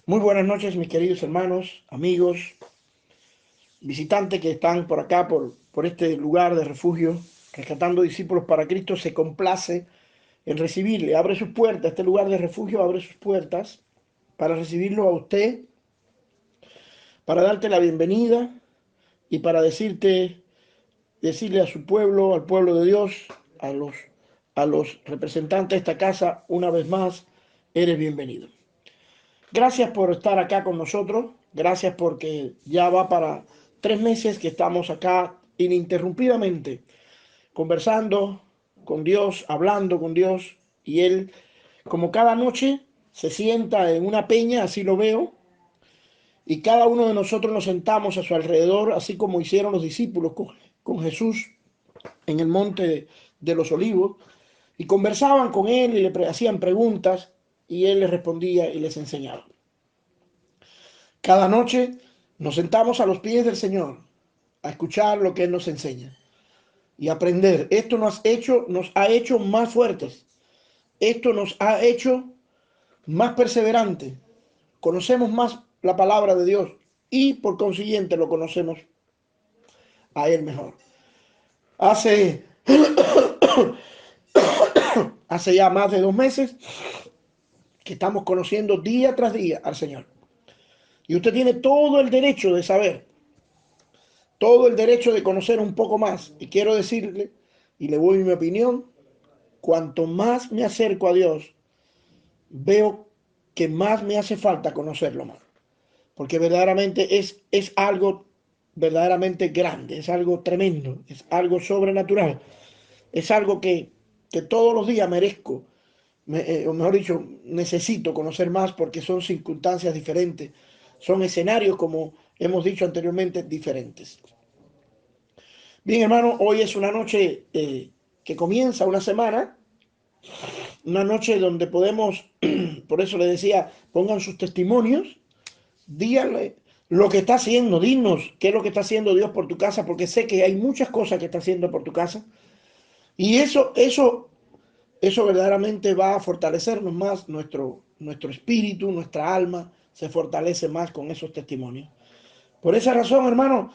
Muy buenas noches, mis queridos hermanos, amigos, visitantes que están por acá, por este lugar de refugio, rescatando discípulos para Cristo. Se complace en recibirle, abre sus puertas, este lugar de refugio abre sus puertas para recibirlo a usted, para darte la bienvenida y para decirle a su pueblo, al pueblo de Dios, a los, a los representantes de esta casa, una vez más, eres bienvenido. Gracias por estar acá con nosotros. Gracias porque ya va para 3 meses que estamos acá ininterrumpidamente conversando con Dios, hablando con Dios. Y Él, como cada noche, se sienta en una peña, así lo veo, y cada uno de nosotros nos sentamos a su alrededor, así como hicieron los discípulos con Jesús en el monte de los olivos, y conversaban con Él y le hacían preguntas, y Él les respondía y les enseñaba. Cada noche nos sentamos a los pies del Señor a escuchar lo que Él nos enseña y aprender. Esto nos ha hecho más fuertes. Esto nos ha hecho más perseverantes. Conocemos más la palabra de Dios y por consiguiente lo conocemos a Él mejor. Hace, hace ya más de 2 meses que estamos conociendo día tras día al Señor. Y usted tiene todo el derecho de saber, todo el derecho de conocer un poco más. Y quiero decirle, y le voy mi opinión, cuanto más me acerco a Dios, veo que más me hace falta conocerlo más. Porque verdaderamente es algo verdaderamente grande, es algo tremendo, es algo sobrenatural, es algo que todos los días merezco, o mejor dicho, necesito conocer más porque son circunstancias diferentes, son escenarios, como hemos dicho anteriormente, diferentes. Bien, hermano, hoy es una noche que comienza una semana, una noche donde podemos, por eso le decía, pongan sus testimonios, díganle lo que está haciendo, dinos qué es lo que está haciendo Dios por tu casa, porque sé que hay muchas cosas que está haciendo por tu casa. Y eso verdaderamente va a fortalecernos más, nuestro espíritu, nuestra alma se fortalece más con esos testimonios. Por esa razón, hermano,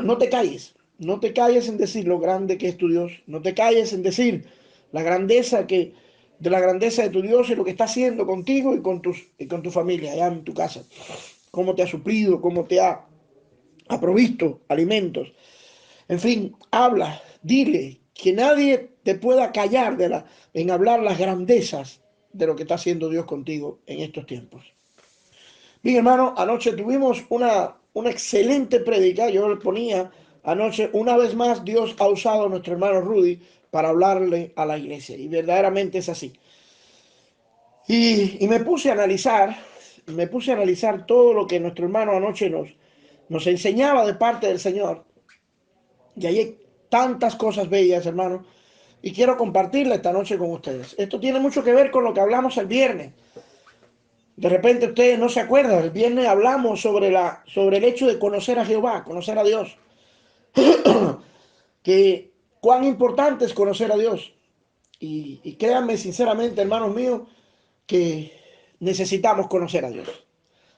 no te calles. No te calles en decir lo grande que es tu Dios. No te calles en decir la grandeza de la grandeza de tu Dios y lo que está haciendo contigo y con tu familia allá en tu casa. Cómo te ha suplido, cómo te ha provisto alimentos. En fin, habla, dile, que nadie te pueda callar en hablar las grandezas de lo que está haciendo Dios contigo en estos tiempos. Bien, hermano, anoche tuvimos una excelente prédica. Yo le ponía anoche, una vez más, Dios ha usado a nuestro hermano Rudy para hablarle a la iglesia. Y verdaderamente es así. Y me puse a analizar todo lo que nuestro hermano anoche nos enseñaba de parte del Señor. Y ahí hay tantas cosas bellas, hermano. Y quiero compartirla esta noche con ustedes. Esto tiene mucho que ver con lo que hablamos el viernes. De repente ustedes no se acuerdan, el viernes hablamos sobre el hecho de conocer a Jehová, conocer a Dios. Que cuán importante es conocer a Dios. Y créanme sinceramente, hermanos míos, que necesitamos conocer a Dios.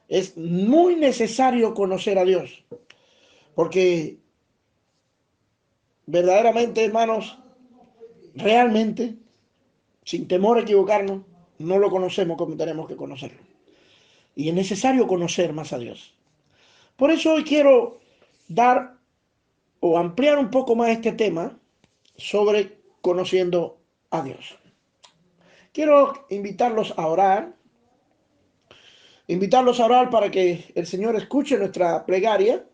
Es muy necesario conocer a Dios. Porque verdaderamente, hermanos, realmente, sin temor a equivocarnos, no lo conocemos como tenemos que conocerlo. Y es necesario conocer más a Dios. Por eso hoy quiero dar o ampliar un poco más este tema sobre conociendo a Dios. Quiero invitarlos a orar para que el Señor escuche nuestra plegaria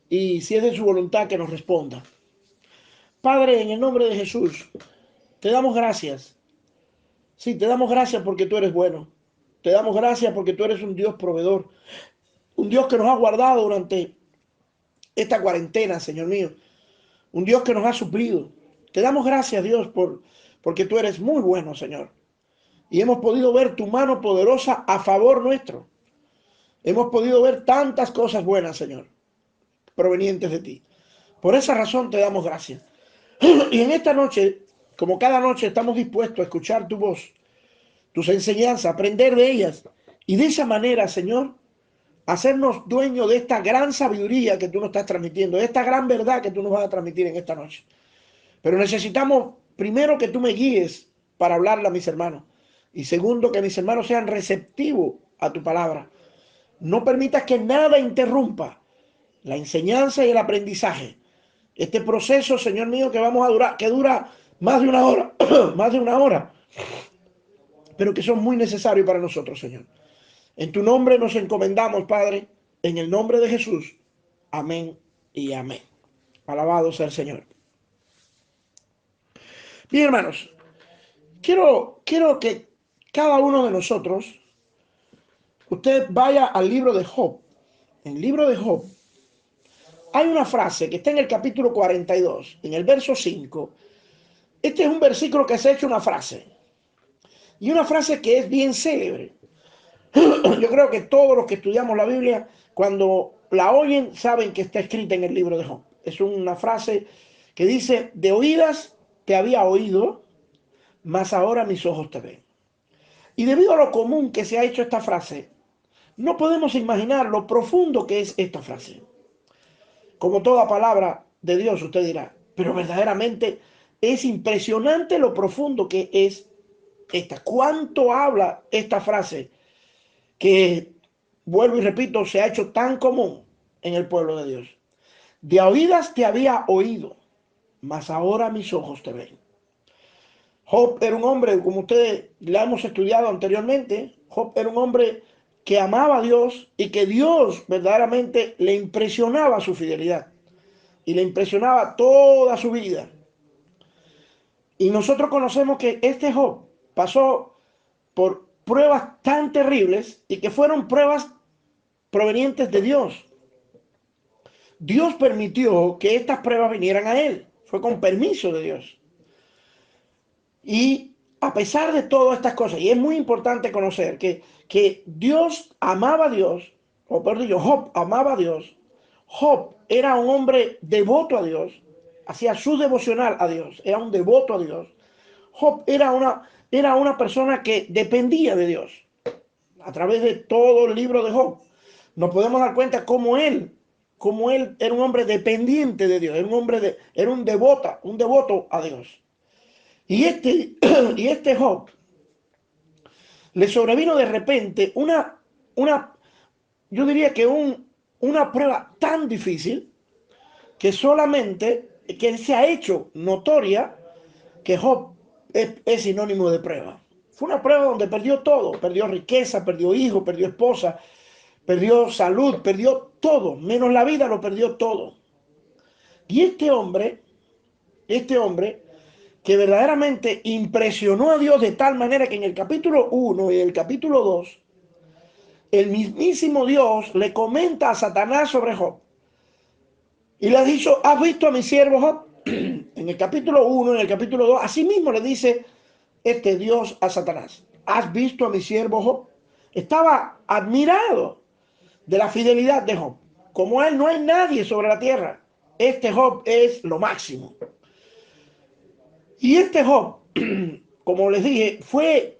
y si es de su voluntad que nos responda. Padre, en el nombre de Jesús, te damos gracias. Sí, te damos gracias porque tú eres bueno. Te damos gracias porque tú eres un Dios proveedor, un Dios que nos ha guardado durante esta cuarentena, Señor mío, un Dios que nos ha suplido. Te damos gracias, Dios, porque tú eres muy bueno, Señor. Y hemos podido ver tu mano poderosa a favor nuestro. Hemos podido ver tantas cosas buenas, Señor, provenientes de ti. Por esa razón te damos gracias. Y en esta noche, como cada noche, estamos dispuestos a escuchar tu voz, tus enseñanzas, aprender de ellas Y de esa manera, Señor, hacernos dueños de esta gran sabiduría que tú nos estás transmitiendo, de esta gran verdad que tú nos vas a transmitir en esta noche. Pero necesitamos, primero, que tú me guíes para hablarle a mis hermanos. Y segundo, que mis hermanos sean receptivos a tu palabra. No permitas que nada interrumpa la enseñanza y el aprendizaje. Este proceso, Señor mío, que vamos a durar, que dura más de una hora, más de una hora, pero que son muy necesarios para nosotros, Señor. En tu nombre nos encomendamos, Padre, en el nombre de Jesús. Amén y amén. Alabado sea el Señor. Bien, hermanos, quiero que cada uno de nosotros, usted vaya al libro de Job. En el libro de Job hay una frase que está en el capítulo 42, en el verso 5. Este es un versículo que se ha hecho una frase. Y una frase que es bien célebre. Yo creo que todos los que estudiamos la Biblia, cuando la oyen, saben que está escrita en el libro de Job. Es una frase que dice: de oídas te había oído, mas ahora mis ojos te ven. Y debido a lo común que se ha hecho esta frase, no podemos imaginar lo profundo que es esta frase. Como toda palabra de Dios, usted dirá, pero verdaderamente es impresionante lo profundo que es esta. ¿Cuánto habla esta frase que, vuelvo y repito, se ha hecho tan común en el pueblo de Dios? De oídas te había oído, mas ahora mis ojos te ven. Job era un hombre, como ustedes la hemos estudiado anteriormente, Job era un hombre que amaba a Dios y que Dios verdaderamente le impresionaba su fidelidad y le impresionaba toda su vida. Y nosotros conocemos que este Job pasó por pruebas tan terribles y que fueron pruebas provenientes de Dios. Dios permitió que estas pruebas vinieran a él. Fue con permiso de Dios. Y a pesar de todas estas cosas, y es muy importante conocer que Dios amaba a Dios, o perdón, Job amaba a Dios. Job era un hombre devoto a Dios, hacía su devocional a Dios, era un devoto a Dios. Job era una persona que dependía de Dios. A través de todo el libro de Job nos podemos dar cuenta cómo él era un hombre dependiente de Dios, era un devoto a Dios. Y este Job le sobrevino de repente yo diría que una prueba tan difícil que solamente que se ha hecho notoria que Job es sinónimo de prueba. Fue una prueba donde perdió todo, perdió riqueza, perdió hijo, perdió esposa, perdió salud, perdió todo, menos la vida lo perdió todo. Y este hombre que verdaderamente impresionó a Dios de tal manera que en el capítulo 1 y el capítulo 2, el mismísimo Dios le comenta a Satanás sobre Job. Y le ha dicho: ¿has visto a mi siervo Job? En el capítulo 1, en el capítulo 2, así mismo le dice este Dios a Satanás: ¿has visto a mi siervo Job? Estaba admirado de la fidelidad de Job. Como él no hay nadie sobre la tierra. Este Job es lo máximo. Y este Job, como les dije, fue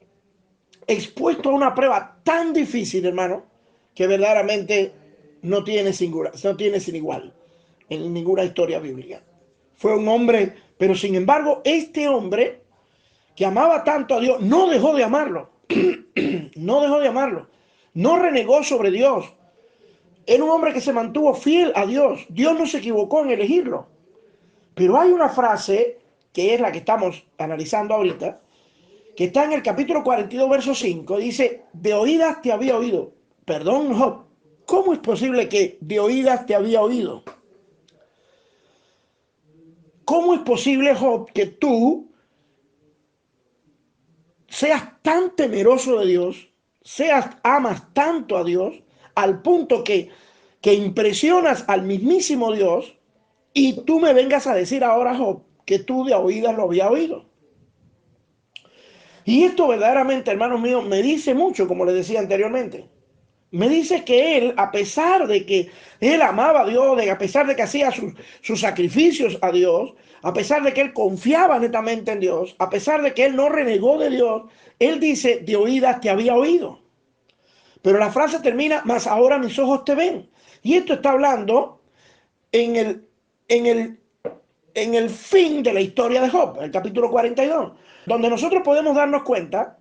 expuesto a una prueba tan difícil, hermano, que verdaderamente no tiene sin igual en ninguna historia bíblica. Fue un hombre, pero sin embargo, este hombre que amaba tanto a Dios, no dejó de amarlo. No dejó de amarlo. No renegó sobre Dios. Era un hombre que se mantuvo fiel a Dios. Dios no se equivocó en elegirlo. Pero hay una frase, que es la que estamos analizando ahorita, que está en el capítulo 42, verso 5. Dice: de oídas te había oído. Perdón, Job, ¿cómo es posible que de oídas te había oído? ¿Cómo es posible, Job, que tú seas tan temeroso de Dios, amas tanto a Dios, al punto que impresionas al mismísimo Dios, y tú me vengas a decir ahora, Job, que tú de oídas lo había oído? Y esto verdaderamente, hermanos míos, me dice mucho, como les decía anteriormente. Me dice que él, a pesar de que él amaba a Dios, a pesar de que hacía sus sacrificios a Dios, a pesar de que él confiaba netamente en Dios, a pesar de que él no renegó de Dios, él dice: de oídas te había oído. Pero la frase termina, mas ahora mis ojos te ven. Y esto está hablando en el, en el, en el fin de la historia de Job, el capítulo 42, donde nosotros podemos darnos cuenta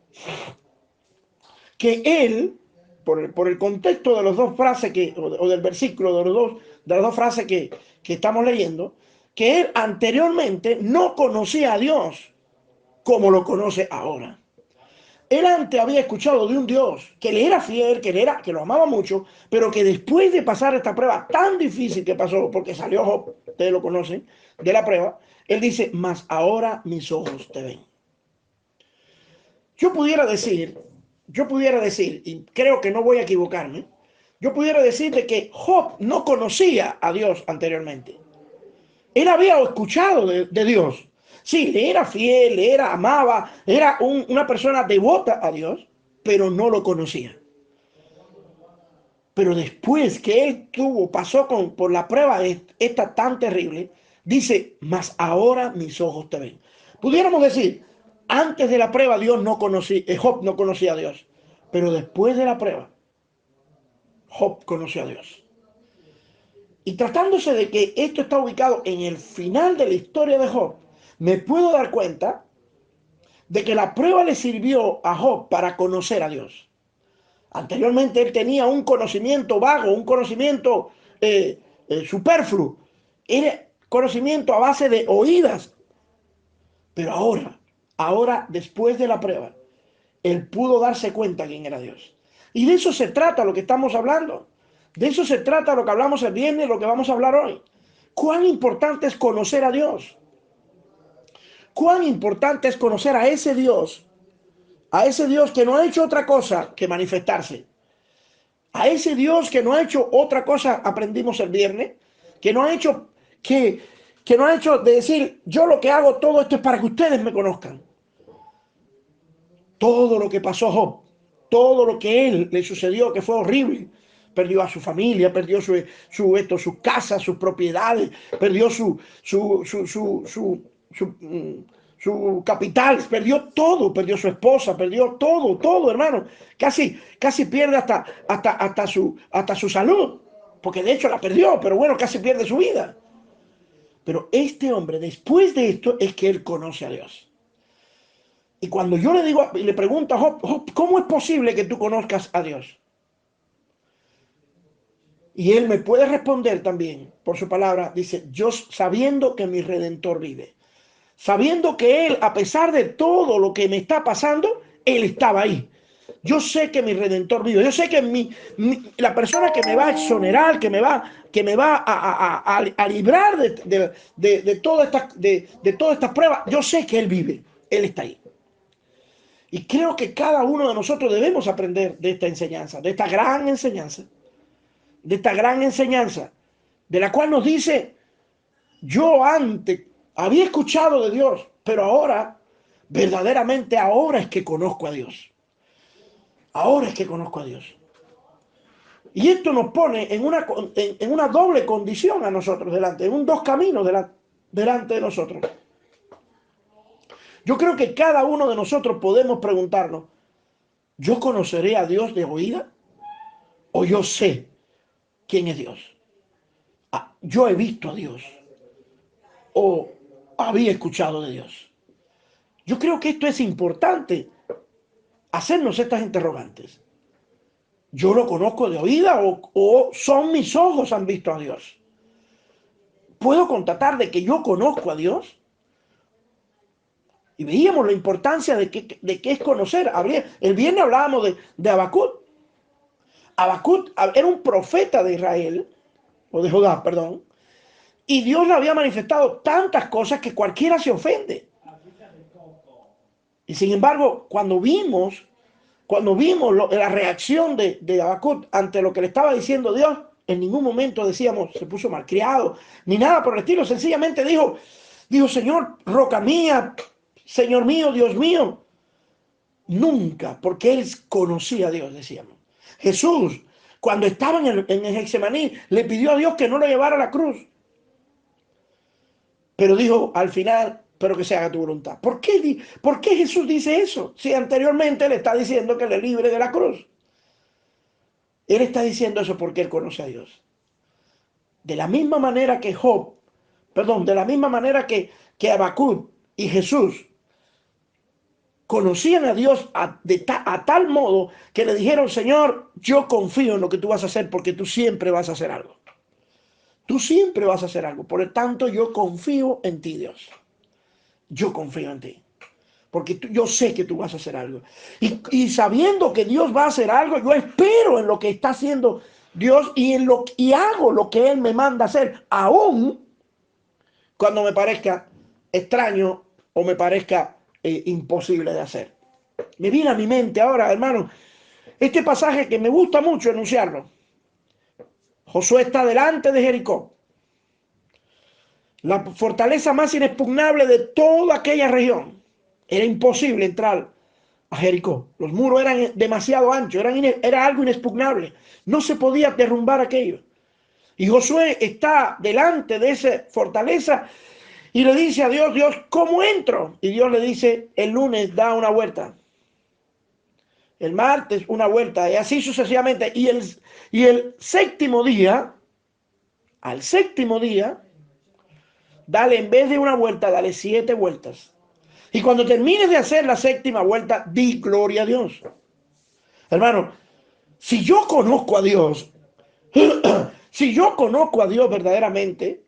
que él, por el contexto de las dos frases o del versículo de las dos frases que estamos leyendo, que él anteriormente no conocía a Dios como lo conoce ahora. Él antes había escuchado de un Dios que le era fiel, que lo amaba mucho, pero que después de pasar esta prueba tan difícil que pasó, porque salió Job, ustedes lo conocen, de la prueba, él dice, mas ahora mis ojos te ven. Yo pudiera decir, y creo que no voy a equivocarme, yo pudiera decir de que Job no conocía a Dios anteriormente. Él había escuchado de Dios. Sí, le era fiel, le era amaba, era una persona devota a Dios, pero no lo conocía. Pero después que él pasó por la prueba esta tan terrible, dice, mas ahora mis ojos te ven. Pudiéramos decir, antes de la prueba Job no conocía a Dios, pero después de la prueba, Job conoció a Dios. Y tratándose de que esto está ubicado en el final de la historia de Job, me puedo dar cuenta de que la prueba le sirvió a Job para conocer a Dios. Anteriormente él tenía un conocimiento vago, un conocimiento superfluo. Era conocimiento a base de oídas. Pero ahora después de la prueba, él pudo darse cuenta quién era Dios. Y de eso se trata lo que estamos hablando. De eso se trata lo que hablamos el viernes, lo que vamos a hablar hoy. Cuán importante es conocer a Dios. Cuán importante es conocer a ese Dios que no ha hecho otra cosa que manifestarse. A ese Dios que no ha hecho otra cosa, aprendimos el viernes, que no ha hecho, que no ha hecho de decir, yo lo que hago todo esto es para que ustedes me conozcan. Todo lo que pasó a Job, todo lo que a él le sucedió, que fue horrible, perdió a su familia, perdió sus casas, sus propiedades, perdió su capital, perdió todo, perdió su esposa, perdió todo, hermano. Casi pierde hasta su salud, porque de hecho la perdió, pero bueno, casi pierde su vida. Pero este hombre, después de esto, es que él conoce a Dios. Y cuando yo le digo, y le pregunto a Job, ¿cómo es posible que tú conozcas a Dios? Y él me puede responder también por su palabra, dice, yo sabiendo que mi Redentor vive, sabiendo que él, a pesar de todo lo que me está pasando, él estaba ahí. Yo sé que mi Redentor vive, yo sé que la persona que me va a exonerar, que me va a librar de todas estas pruebas, yo sé que él vive, él está ahí. Y creo que cada uno de nosotros debemos aprender de esta enseñanza, de esta gran enseñanza, de la cual nos dice, yo antes había escuchado de Dios, pero ahora, verdaderamente ahora es que conozco a Dios. Ahora es que conozco a Dios. Y esto nos pone en una doble condición a nosotros delante, en un dos caminos delante de nosotros. Yo creo que cada uno de nosotros podemos preguntarnos, ¿yo conoceré a Dios de oída? ¿O yo sé quién es Dios? Yo he visto a Dios o había escuchado de Dios. Yo creo que esto es importante, hacernos estas interrogantes. ¿Yo lo conozco de oída o son mis ojos han visto a Dios? ¿Puedo constatar de que yo conozco a Dios? Y veíamos la importancia de qué es conocer. El viernes hablábamos de Habacuc. Habacuc era un profeta de Israel, o de Judá, perdón, y Dios le había manifestado tantas cosas que cualquiera se ofende. Y sin embargo, cuando vimos la reacción de Habacuc ante lo que le estaba diciendo Dios, en ningún momento decíamos, se puso malcriado, ni nada por el estilo. Sencillamente dijo, Señor, roca mía, Señor mío, Dios mío. Nunca, porque él conocía a Dios, decíamos. Jesús, cuando estaba en el Getsemaní, le pidió a Dios que no lo llevara a la cruz. Pero dijo al final, pero que se haga tu voluntad. ¿Por qué Jesús dice eso? Si anteriormente le está diciendo que le libre de la cruz. Él está diciendo eso porque él conoce a Dios. De la misma manera que Job, perdón, de la misma manera que Habacuc y Jesús conocían a Dios a tal modo que le dijeron, Señor, yo confío en lo que tú vas a hacer porque tú siempre vas a hacer algo. Tú siempre vas a hacer algo. Por lo tanto, yo confío en ti, Dios. Yo confío en ti. Porque yo sé que tú vas a hacer algo. Y sabiendo que Dios va a hacer algo, yo espero en lo que está haciendo Dios y hago lo que Él me manda hacer, aún cuando me parezca extraño o me parezca imposible de hacer. Me viene a mi mente ahora, hermano, este pasaje que me gusta mucho enunciarlo. Josué está delante de Jericó, la fortaleza más inexpugnable de toda aquella región. Era imposible entrar a Jericó. Los muros eran demasiado anchos, era algo inexpugnable. No se podía derrumbar aquello. Y Josué está delante de esa fortaleza y le dice a Dios, Dios, ¿cómo entro? Y Dios le dice, el lunes da una vuelta. El martes una vuelta y así sucesivamente. Y el séptimo día, al séptimo día, dale en vez de una vuelta, dale 7 vueltas. Y cuando termines de hacer la séptima vuelta, di gloria a Dios. Hermano, si yo conozco a Dios, si yo conozco a Dios verdaderamente,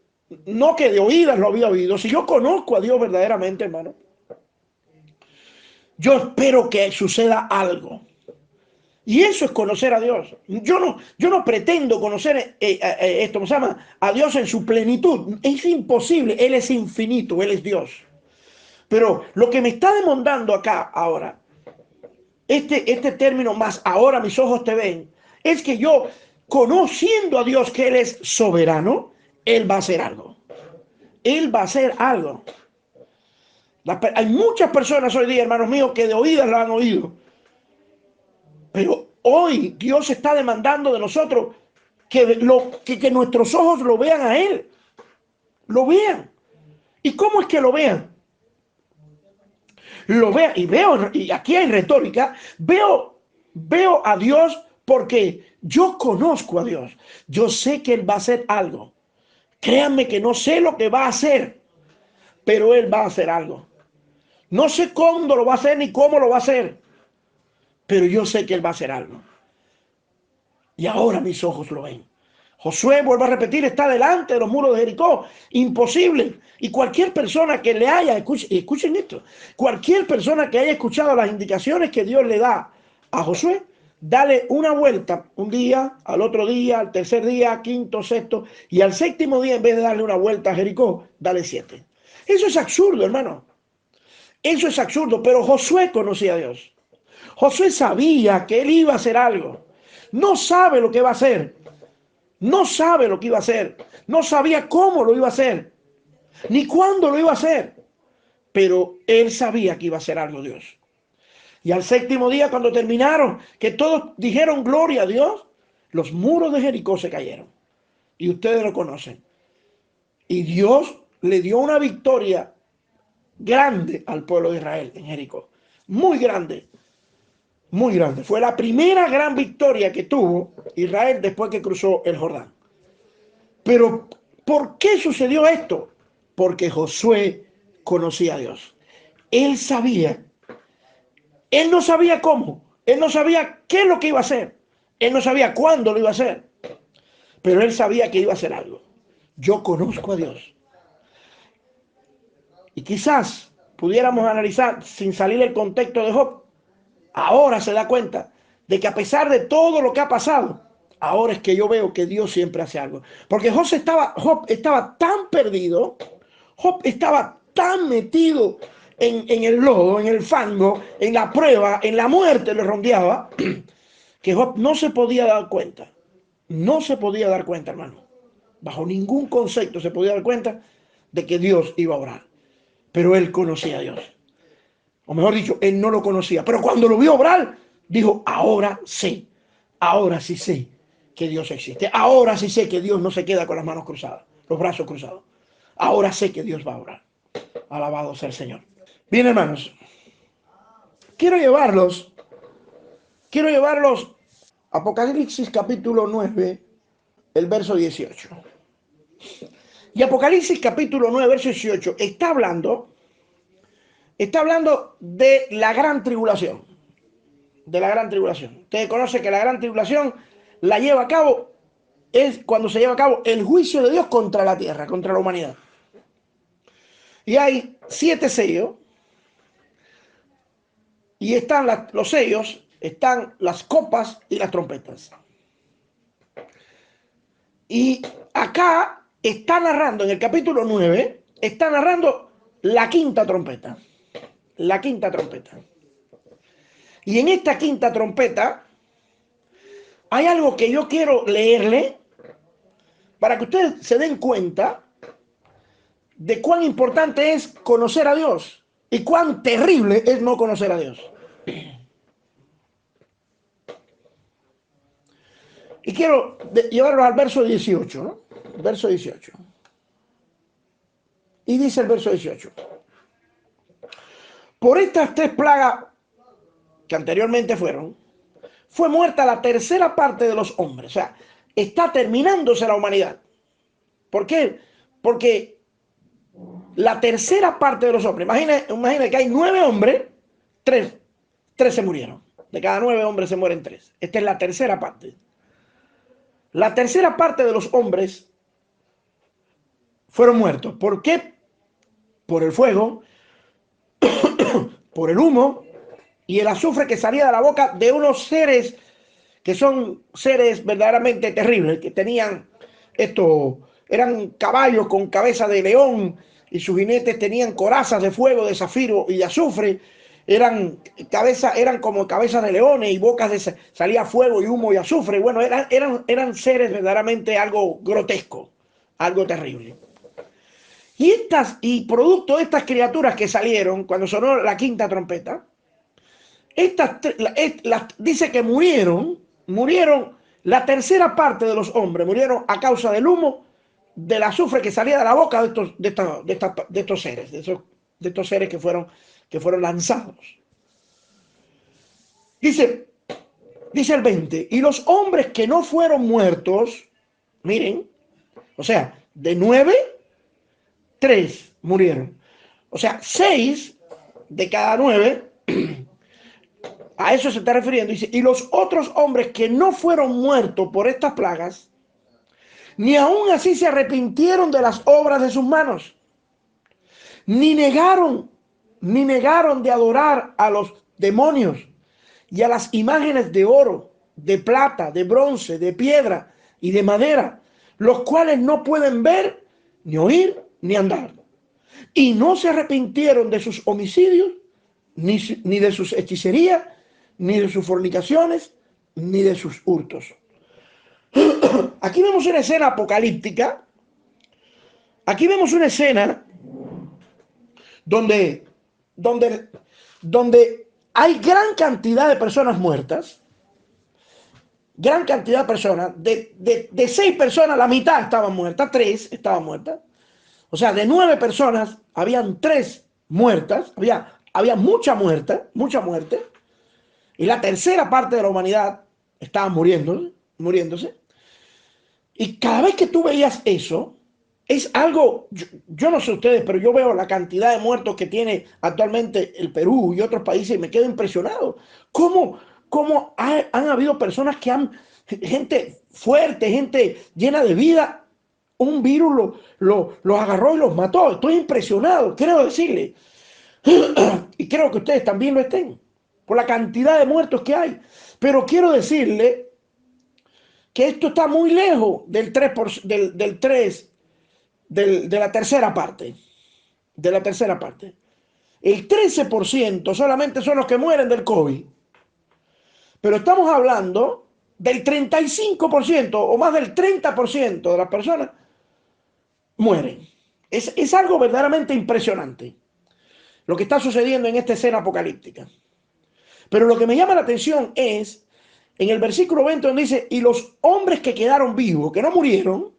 no que de oídas lo había oído, si yo conozco a Dios verdaderamente, hermano, yo espero que suceda algo. Y eso es conocer a Dios. Yo no pretendo conocer esto, ¿cómo se llama? A Dios en su plenitud. Es imposible. Él es infinito, Él es Dios. Pero lo que me está demandando acá ahora, este término más ahora mis ojos te ven, es que yo, conociendo a Dios que Él es soberano, Él va a hacer algo. Él va a hacer algo. Hay muchas personas hoy día, hermanos míos, que de oídas lo han oído. Pero hoy Dios está demandando de nosotros que nuestros ojos lo vean a Él. Lo vean. ¿Y cómo es que lo vean? Lo vean. Y aquí hay retórica, veo a Dios porque yo conozco a Dios. Yo sé que Él va a hacer algo. Créanme que no sé lo que va a hacer, pero Él va a hacer algo. No sé cuándo lo va a hacer ni cómo lo va a hacer, pero yo sé que Él va a hacer algo. Y ahora mis ojos lo ven. Josué, vuelvo a repetir, está delante de los muros de Jericó. Imposible. Y cualquier persona que le haya, escuchen esto, cualquier persona que haya escuchado las indicaciones que Dios le da a Josué, dale una vuelta un día, al otro día, al tercer día, quinto, sexto, y al séptimo día, en vez de darle una vuelta a Jericó, dale 7. Eso es absurdo, hermano. Eso es absurdo, pero Josué conocía a Dios. Josué sabía que él iba a hacer algo. No sabe lo que va a hacer. No sabe lo que iba a hacer. No sabía cómo lo iba a hacer. Ni cuándo lo iba a hacer. Pero él sabía que iba a hacer algo Dios. Y al séptimo día, cuando terminaron, que todos dijeron gloria a Dios, los muros de Jericó se cayeron. Y ustedes lo conocen. Y Dios le dio una victoria grande al pueblo de Israel en Jericó. Muy grande. Muy grande. Fue la primera gran victoria que tuvo Israel después que cruzó el Jordán. Pero, ¿por qué sucedió esto? Porque Josué conocía a Dios. Él sabía. Él no sabía cómo. Él no sabía qué es lo que iba a hacer. Él no sabía cuándo lo iba a hacer. Pero él sabía que iba a hacer algo. Yo conozco a Dios. Y quizás pudiéramos analizar, sin salir del contexto de Job, ahora se da cuenta de que a pesar de todo lo que ha pasado, ahora es que yo veo que Dios siempre hace algo. Porque Job estaba tan perdido, Job estaba tan metido en el lodo, en el fango, en la prueba, en la muerte le rondeaba, que Job no se podía dar cuenta. No se podía dar cuenta, hermano. Bajo ningún concepto se podía dar cuenta de que Dios iba a obrar. Pero él conocía a Dios. O mejor dicho, él no lo conocía. Pero cuando lo vio obrar, dijo, ahora sé. Ahora sí sé que Dios existe. Ahora sí sé que Dios no se queda con las manos cruzadas, los brazos cruzados. Ahora sé que Dios va a obrar. Alabado sea el Señor. Bien, hermanos. Quiero llevarlos Apocalipsis capítulo 9, el verso 18. Y Apocalipsis capítulo 9, verso 18 está hablando de la gran tribulación. De la gran tribulación. Usted conoce que la gran tribulación la lleva a cabo, es cuando se lleva a cabo el juicio de Dios contra la tierra, contra la humanidad. Y hay 7 sellos. Y están los sellos, están las copas y las trompetas. Y acá está narrando, en el capítulo 9, está narrando la quinta trompeta. La quinta trompeta. Y en esta quinta trompeta hay algo que yo quiero leerle para que ustedes se den cuenta de cuán importante es conocer a Dios y cuán terrible es no conocer a Dios. Y quiero llevarlos al verso 18, ¿no? Verso 18. Y dice el verso 18. Por estas 3 plagas que anteriormente fue muerta la tercera parte de los hombres. O sea, está terminándose la humanidad. ¿Por qué? Porque la tercera parte de los hombres, imagine que hay 9 hombres, 3 se murieron. De cada 9 hombres se mueren 3. Esta es la tercera parte. La tercera parte de los hombres fueron muertos. ¿Por qué? Por el fuego, por el humo y el azufre que salía de la boca de unos seres que son seres verdaderamente terribles, que tenían eran caballos con cabeza de león y sus jinetes tenían corazas de fuego, de zafiro y de azufre. Eran como cabezas de leones y bocas salía fuego y humo y azufre. Bueno, eran seres verdaderamente algo grotesco, algo terrible. Y producto de estas criaturas que salieron cuando sonó la quinta trompeta, dice que murieron la tercera parte de los hombres, murieron a causa del humo, del azufre que salía de la boca de estos seres, de estos seres que fueron lanzados. Dice el 20, y los hombres que no fueron muertos, miren, o sea, de 9, 3 murieron. O sea, 6 de cada 9, a eso se está refiriendo. Dice, y los otros hombres que no fueron muertos por estas plagas, ni aún así se arrepintieron de las obras de sus manos, ni negaron de adorar a los demonios y a las imágenes de oro, de plata, de bronce, de piedra y de madera, los cuales no pueden ver, ni oír, ni andar. Y no se arrepintieron de sus homicidios, ni de sus hechicerías, ni de sus fornicaciones, ni de sus hurtos. Aquí vemos una escena apocalíptica. Aquí vemos una escena donde hay gran cantidad de personas muertas. Gran cantidad de personas. De 6 personas, la mitad estaban muertas, 3 estaban muertas. O sea, de 9 personas, habían 3 muertas. Había mucha muerte. Y la tercera parte de la humanidad estaba muriéndose. Y cada vez que tú veías eso, es algo, yo no sé ustedes, pero yo veo la cantidad de muertos que tiene actualmente el Perú y otros países y me quedo impresionado. ¿Cómo han habido personas gente fuerte, gente llena de vida, un virus los agarró y los mató? Estoy impresionado, quiero decirle. Y creo que ustedes también lo estén, por la cantidad de muertos que hay. Pero quiero decirle que esto está muy lejos del 3%, de la tercera parte. De la tercera parte. El 13% solamente son los que mueren del COVID. Pero estamos hablando del 35% o más del 30% de las personas mueren. Es algo verdaderamente impresionante lo que está sucediendo en esta escena apocalíptica. Pero lo que me llama la atención es en el versículo 20 donde dice, y los hombres que quedaron vivos, que no murieron,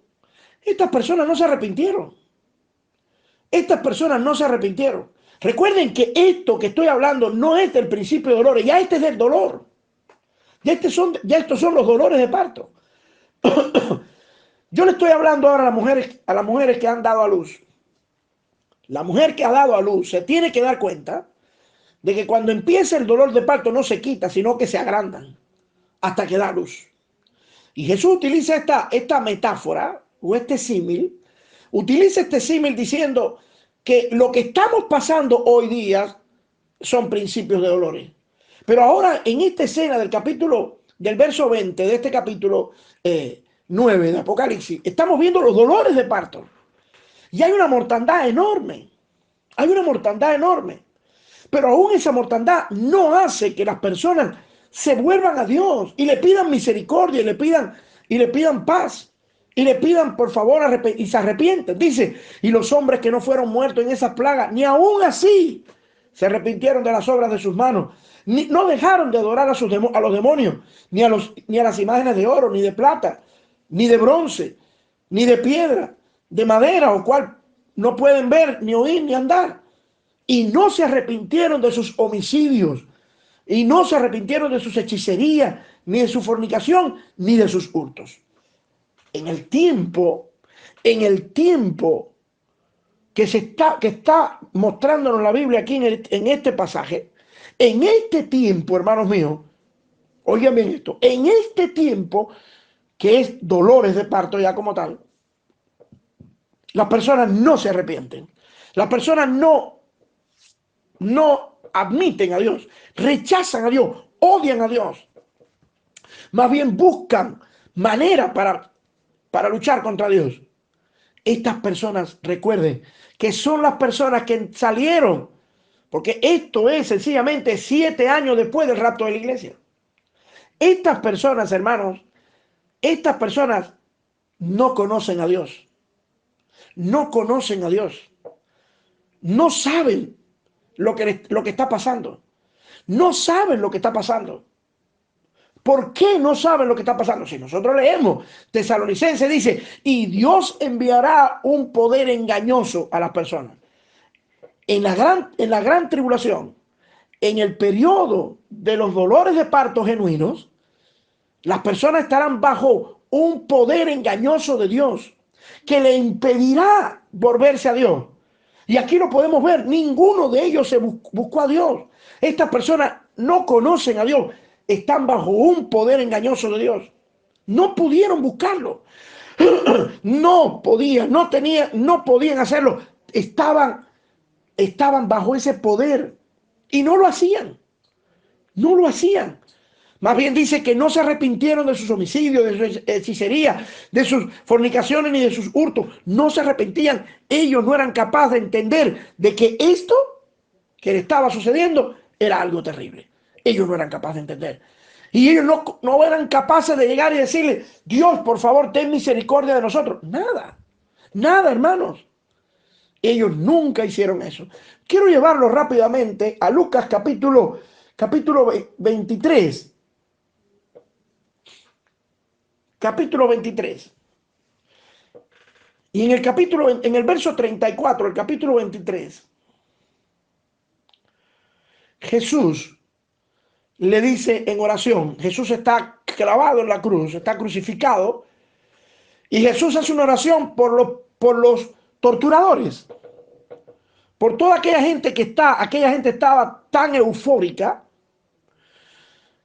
estas personas no se arrepintieron. Estas personas no se arrepintieron. Recuerden que esto que estoy hablando no es del principio de dolor, ya este es del dolor. Ya estos son los dolores de parto. Yo le estoy hablando ahora a las mujeres que han dado a luz. La mujer que ha dado a luz se tiene que dar cuenta de que cuando empieza el dolor de parto no se quita, sino que se agrandan hasta que da luz. Y Jesús utiliza esta metáfora o este símil, utiliza este símil diciendo que lo que estamos pasando hoy día son principios de dolores. Pero ahora en esta escena del verso 20 de este capítulo 9 de Apocalipsis, estamos viendo los dolores de parto. Y hay una mortandad enorme. Hay una mortandad enorme. Pero aún esa mortandad no hace que las personas se vuelvan a Dios y le pidan misericordia y le pidan paz y le pidan por favor y se arrepienten. Dice, y los hombres que no fueron muertos en esas plagas, ni aún así se arrepintieron de las obras de sus manos. No dejaron de adorar a los demonios, ni a las imágenes de oro, ni de plata, ni de bronce, ni de piedra, de madera, o cual no pueden ver, ni oír, ni andar. Y no se arrepintieron de sus homicidios, y no se arrepintieron de sus hechicerías, ni de su fornicación, ni de sus hurtos. En el tiempo que está mostrándonos la Biblia aquí en este pasaje, en este tiempo, hermanos míos, oigan bien esto, en este tiempo que es dolores de parto ya como tal, las personas no se arrepienten, las personas no admiten a Dios, rechazan a Dios, odian a Dios, más bien buscan maneras para luchar contra Dios. Estas personas, recuerden, que son las personas que salieron, porque esto es sencillamente 7 años después del rapto de la iglesia. Estas personas, hermanos, estas personas no conocen a Dios. No conocen a Dios. No saben lo que está pasando. No saben lo que está pasando. ¿Por qué no saben lo que está pasando? Si nosotros leemos, Tesalonicenses dice, y Dios enviará un poder engañoso a las personas. En la gran tribulación, en el periodo de los dolores de parto genuinos, las personas estarán bajo un poder engañoso de Dios que le impedirá volverse a Dios. Y aquí lo podemos ver, ninguno de ellos se buscó a Dios. Estas personas no conocen a Dios, están bajo un poder engañoso de Dios. No pudieron buscarlo. No podían, no podían hacerlo. Estaban bajo ese poder y no lo hacían. No lo hacían. Más bien dice que no se arrepintieron de sus homicidios, de su hechicería, de sus fornicaciones ni de sus hurtos. No se arrepentían. Ellos no eran capaces de entender de que esto que le estaba sucediendo era algo terrible. Ellos no eran capaces de entender. Y ellos no eran capaces de llegar y decirle, Dios, por favor, ten misericordia de nosotros. Nada, nada, hermanos. Ellos nunca hicieron eso. Quiero llevarlo rápidamente a Lucas capítulo 23. Capítulo 23. Y en el verso 34, el capítulo 23, Jesús le dice en oración, Jesús está clavado en la cruz, está crucificado, y Jesús hace una oración por los torturadores, por toda aquella gente estaba tan eufórica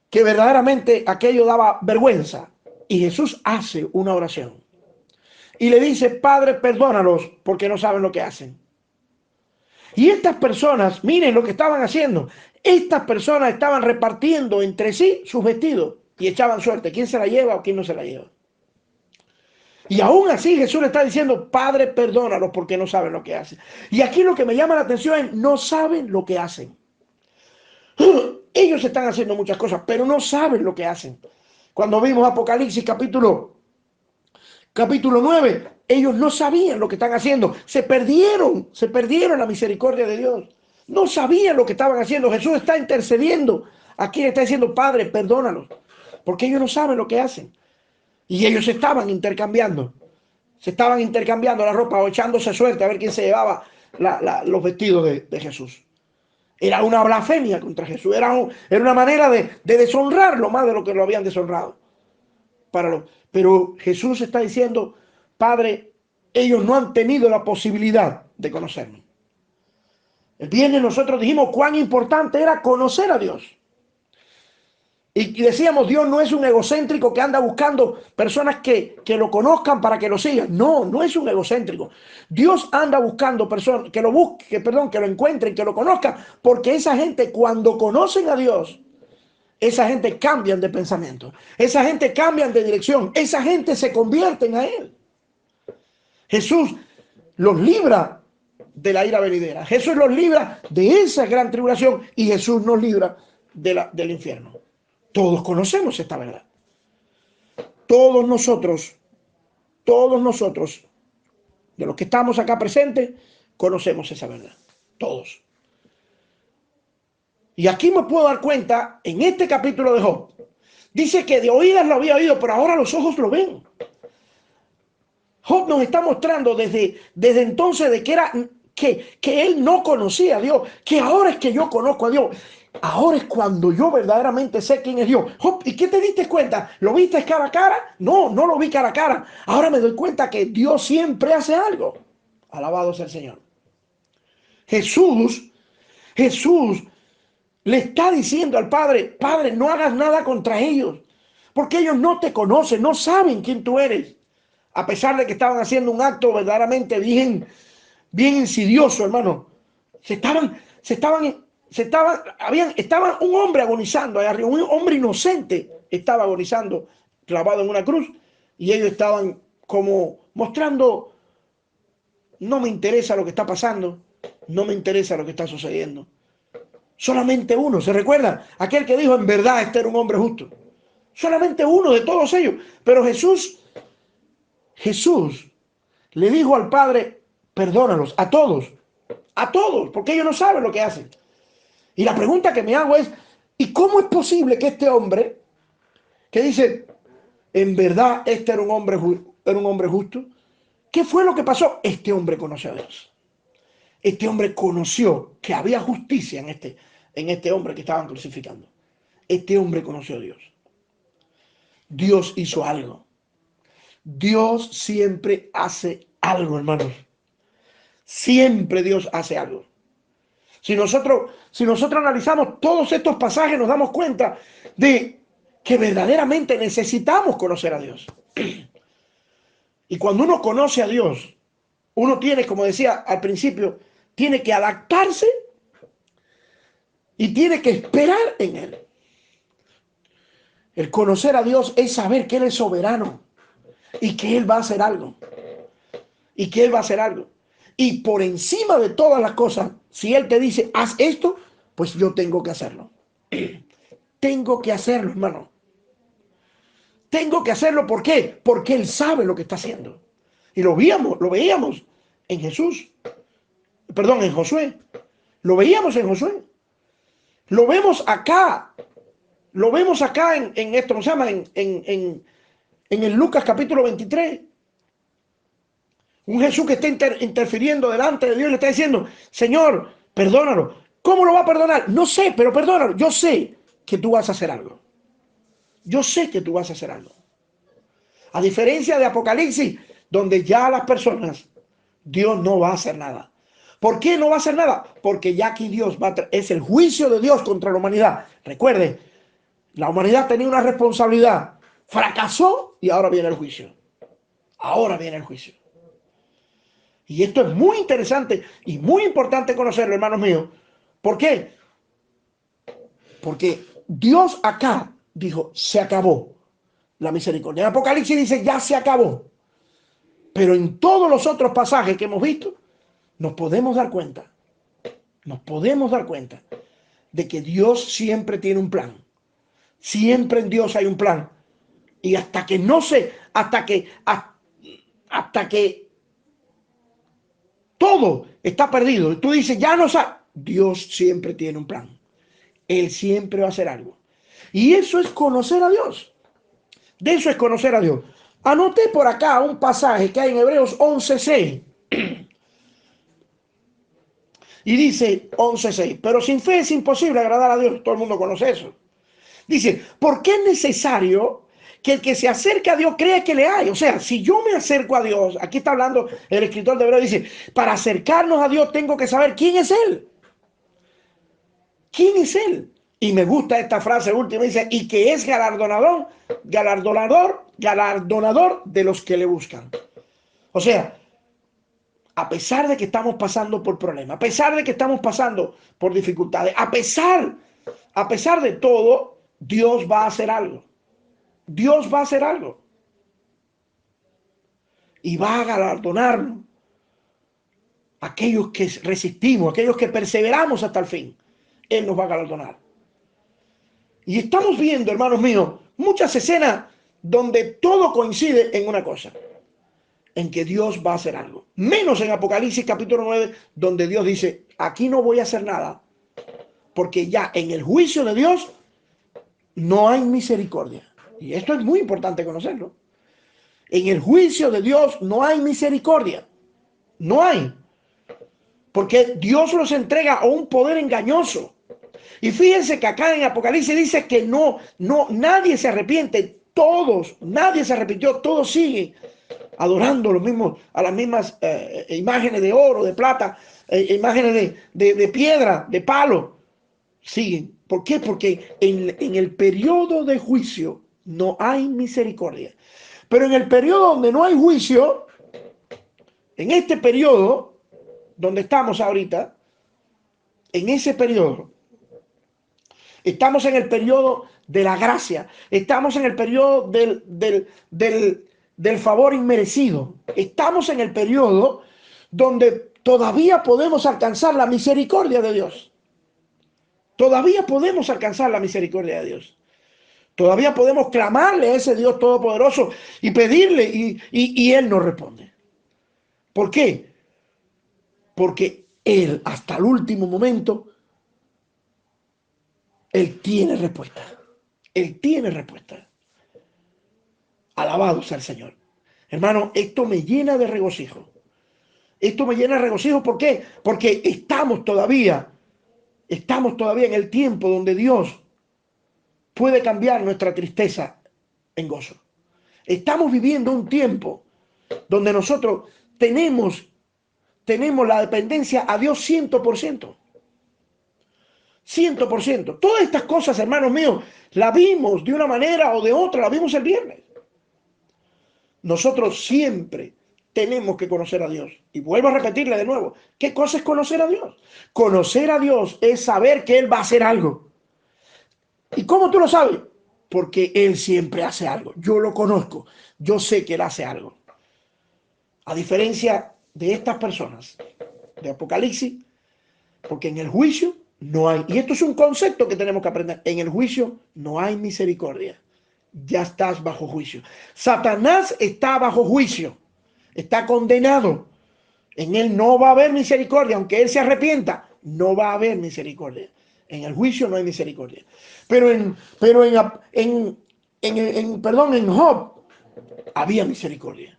que verdaderamente aquello daba vergüenza. Y Jesús hace una oración y le dice, Padre, perdónalos porque no saben lo que hacen. Y estas personas, miren lo que estaban haciendo. Estas personas estaban repartiendo entre sí sus vestidos y echaban suerte. ¿Quién se la lleva o quién no se la lleva? Y aún así Jesús le está diciendo, Padre, perdónalos porque no saben lo que hacen. Y aquí lo que me llama la atención es, no saben lo que hacen. Ellos están haciendo muchas cosas, pero no saben lo que hacen. Cuando vimos Apocalipsis capítulo 9, ellos no sabían lo que están haciendo. Se perdieron la misericordia de Dios. No sabían lo que estaban haciendo. Jesús está intercediendo. Aquí le está diciendo, Padre, perdónalos, porque ellos no saben lo que hacen. Y ellos se estaban intercambiando la ropa o echándose suerte a ver quién se llevaba los vestidos de Jesús. Era una blasfemia contra Jesús. Era una manera de deshonrarlo más de lo que lo habían deshonrado. Pero Jesús está diciendo, Padre, ellos no han tenido la posibilidad de conocerme. El viernes nosotros dijimos cuán importante era conocer a Dios. Y decíamos, Dios no es un egocéntrico que anda buscando personas que lo conozcan para que lo sigan. No, no es un egocéntrico. Dios anda buscando personas que lo busquen, que lo encuentren, que lo conozcan, porque esa gente cuando conocen a Dios, esa gente cambian de pensamiento, esa gente cambian de dirección, esa gente se convierten a Él. Jesús los libra de la ira venidera. Jesús los libra de esa gran tribulación y Jesús nos libra del infierno. Todos conocemos esta verdad. Todos nosotros, de los que estamos acá presentes, conocemos esa verdad. Todos. Y aquí me puedo dar cuenta, en este capítulo de Job, dice que de oídas lo había oído, pero ahora los ojos lo ven. Job nos está mostrando desde entonces de que él no conocía a Dios, que ahora es que yo conozco a Dios. Ahora es cuando yo verdaderamente sé quién es Dios. Job, ¿y qué te diste cuenta? ¿Lo viste cara a cara? No, no lo vi cara a cara. Ahora me doy cuenta que Dios siempre hace algo. Alabado sea el Señor. Jesús le está diciendo al Padre, Padre, no hagas nada contra ellos, porque ellos no te conocen, no saben quién tú eres. A pesar de que estaban haciendo un acto verdaderamente bien insidioso, hermano. Estaban un hombre agonizando allá arriba, un hombre inocente estaba agonizando, clavado en una cruz, y ellos estaban como mostrando, no me interesa lo que está pasando, no me interesa lo que está sucediendo. Solamente uno, ¿se recuerda? Aquel que dijo, en verdad, este era un hombre justo. Solamente uno de todos ellos. Pero Jesús le dijo al Padre, perdónalos, a todos, porque ellos no saben lo que hacen. Y la pregunta que me hago es, ¿y cómo es posible que este hombre, que dice, en verdad este era un hombre justo, qué fue lo que pasó? Este hombre conoció a Dios. Este hombre conoció que había justicia en este hombre que estaban crucificando. Este hombre conoció a Dios. Dios hizo algo. Dios siempre hace algo, hermanos. Siempre Dios hace algo. Si nosotros analizamos todos estos pasajes, nos damos cuenta de que verdaderamente necesitamos conocer a Dios. Y cuando uno conoce a Dios, uno tiene, como decía al principio, tiene que adaptarse y tiene que esperar en Él. El conocer a Dios es saber que Él es soberano y que Él va a hacer algo. Y por encima de todas las cosas, si Él te dice, haz esto, pues yo tengo que hacerlo. Tengo que hacerlo, hermano. Tengo que hacerlo, ¿por qué? Porque Él sabe lo que está haciendo. Y lo veíamos en Josué. Lo veíamos en Josué. Lo vemos acá. Lo vemos acá en esto, ¿cómo se llama? En el Lucas capítulo 23. Un Jesús que está interfiriendo delante de Dios y le está diciendo, Señor, perdónalo. ¿Cómo lo va a perdonar? No sé, pero perdónalo. Yo sé que tú vas a hacer algo. Yo sé que tú vas a hacer algo. A diferencia de Apocalipsis, donde ya las personas, Dios no va a hacer nada. ¿Por qué no va a hacer nada? Porque ya aquí Dios es el juicio de Dios contra la humanidad. Recuerden, la humanidad tenía una responsabilidad. Fracasó y ahora viene el juicio. Ahora viene el juicio. Y esto es muy interesante y muy importante conocerlo, hermanos míos. ¿Por qué? Porque Dios acá dijo, se acabó la misericordia. En Apocalipsis dice, ya se acabó. Pero en todos los otros pasajes que hemos visto, nos podemos dar cuenta de que Dios siempre tiene un plan. Siempre en Dios hay un plan. Y hasta que todo está perdido, y tú dices, ya no sabes, Dios siempre tiene un plan. Él siempre va a hacer algo. Y eso es conocer a Dios. De eso es conocer a Dios. Anoté por acá un pasaje que hay en Hebreos 11:6. Y dice 11:6, pero sin fe es imposible agradar a Dios. Todo el mundo conoce eso. Dice, ¿por qué es necesario que el que se acerca a Dios crea que le hay? O sea, si yo me acerco a Dios, aquí está hablando el escritor de Hebreos, dice, para acercarnos a Dios tengo que saber quién es Él. ¿Quién es Él? Y me gusta esta frase última, dice, y que es galardonador de los que le buscan. O sea, a pesar de que estamos pasando por problemas, a pesar de que estamos pasando por dificultades, a pesar de todo, Dios va a hacer algo. Dios va a hacer algo. Y va a galardonarnos. Aquellos que resistimos, aquellos que perseveramos hasta el fin, Él nos va a galardonar. Y estamos viendo, hermanos míos, muchas escenas donde todo coincide en una cosa, en que Dios va a hacer algo. Menos en Apocalipsis capítulo 9, donde Dios dice, aquí no voy a hacer nada, porque ya en el juicio de Dios no hay misericordia. Y esto es muy importante conocerlo. En el juicio de Dios no hay misericordia. No hay. Porque Dios los entrega a un poder engañoso. Y fíjense que acá en Apocalipsis dice que nadie se arrepiente. Nadie se arrepintió. Todos siguen adorando a las mismas imágenes de oro, de plata, imágenes de piedra, de palo. Siguen. ¿Por qué? Porque en el periodo de juicio no hay misericordia. Pero en el periodo donde no hay juicio, en este periodo donde estamos ahorita, en ese periodo, estamos en el periodo de la gracia, estamos en el periodo del favor inmerecido, estamos en el periodo donde todavía podemos alcanzar la misericordia de Dios. Todavía podemos alcanzar la misericordia de Dios. Todavía podemos clamarle a ese Dios todopoderoso y pedirle y Él nos responde. ¿Por qué? Porque Él hasta el último momento, Él tiene respuesta. Él tiene respuesta. Alabado sea el Señor. Hermano, esto me llena de regocijo. Esto me llena de regocijo. ¿Por qué? Porque estamos todavía en el tiempo donde Dios puede cambiar nuestra tristeza en gozo. Estamos viviendo un tiempo donde nosotros tenemos la dependencia a Dios 100%. 100%. Todas estas cosas, hermanos míos, las vimos de una manera o de otra, las vimos el viernes. Nosotros siempre tenemos que conocer a Dios. Y vuelvo a repetirle de nuevo, ¿qué cosa es conocer a Dios? Conocer a Dios es saber que Él va a hacer algo. ¿Y cómo tú lo sabes? Porque Él siempre hace algo. Yo lo conozco. Yo sé que Él hace algo. A diferencia de estas personas de Apocalipsis, porque en el juicio no hay, y esto es un concepto que tenemos que aprender, en el juicio no hay misericordia. Ya estás bajo juicio. Satanás está bajo juicio. Está condenado. En él no va a haber misericordia. Aunque él se arrepienta, no va a haber misericordia. En el juicio no hay misericordia. Pero en Job había misericordia.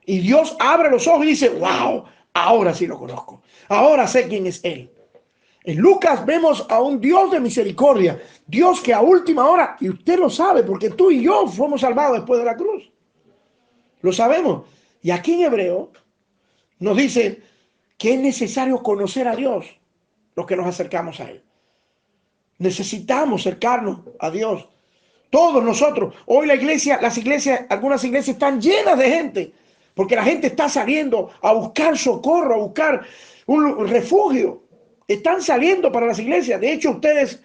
Y Dios abre los ojos y dice, wow, ahora sí lo conozco. Ahora sé quién es Él. En Lucas vemos a un Dios de misericordia. Dios que a última hora, y usted lo sabe, porque tú y yo fuimos salvados después de la cruz. Lo sabemos. Y aquí en Hebreo nos dice que es necesario conocer a Dios los que nos acercamos a Él. Necesitamos acercarnos a Dios. Todos nosotros. Hoy algunas iglesias están llenas de gente, porque la gente está saliendo a buscar socorro, a buscar un refugio. Están saliendo para las iglesias. De hecho, ustedes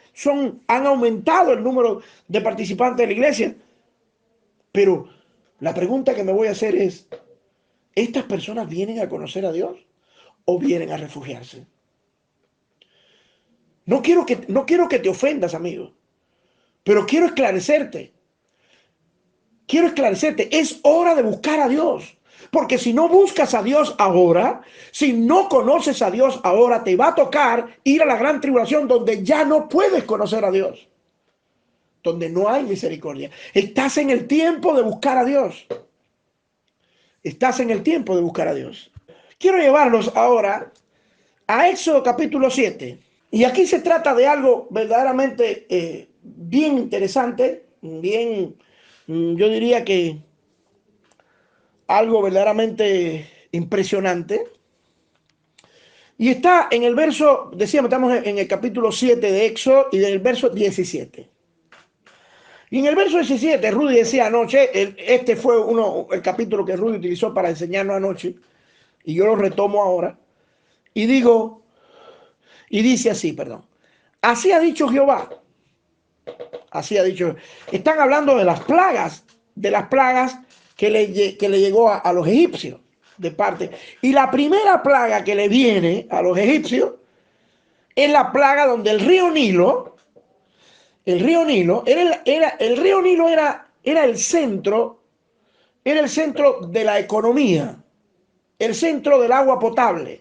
han aumentado el número de participantes de la iglesia. Pero la pregunta que me voy a hacer es, ¿estas personas vienen a conocer a Dios o vienen a refugiarse? No quiero que te ofendas, amigo, pero quiero esclarecerte. Es hora de buscar a Dios. Porque si no buscas a Dios ahora, si no conoces a Dios ahora, te va a tocar ir a la gran tribulación donde ya no puedes conocer a Dios. Donde no hay misericordia. Estás en el tiempo de buscar a Dios. Estás en el tiempo de buscar a Dios. Quiero llevarlos ahora a Éxodo capítulo 7. Y aquí se trata de algo verdaderamente bien interesante, bien, yo diría que algo verdaderamente impresionante. Y está en el verso, decíamos, estamos en el capítulo 7 de Éxodo y en el verso 17. Y en el verso 17, Rudy decía anoche, este fue el capítulo que Rudy utilizó para enseñarnos anoche, y yo lo retomo ahora, y digo, y dice así, perdón, así ha dicho Jehová, así ha dicho, están hablando de las plagas que le llegó a los egipcios de parte. Y la primera plaga que le viene a los egipcios es la plaga donde el río Nilo, el río Nilo era el centro de la economía, el centro del agua potable,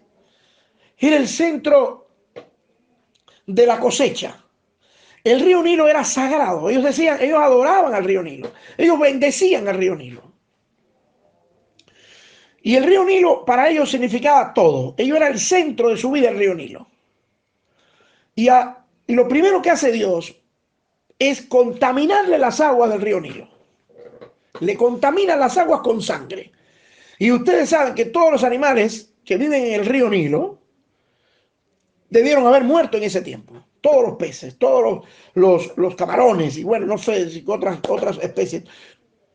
era el centro de la cosecha. El río Nilo era sagrado. Ellos decían, ellos adoraban al río Nilo. Ellos bendecían al río Nilo. Y el río Nilo para ellos significaba todo. Ellos era el centro de su vida, el río Nilo. Y lo primero que hace Dios es contaminarle las aguas del río Nilo. Le contamina las aguas con sangre. Y ustedes saben que todos los animales que viven en el río Nilo debieron haber muerto en ese tiempo. Todos los peces, todos los camarones y bueno, no sé si otras especies.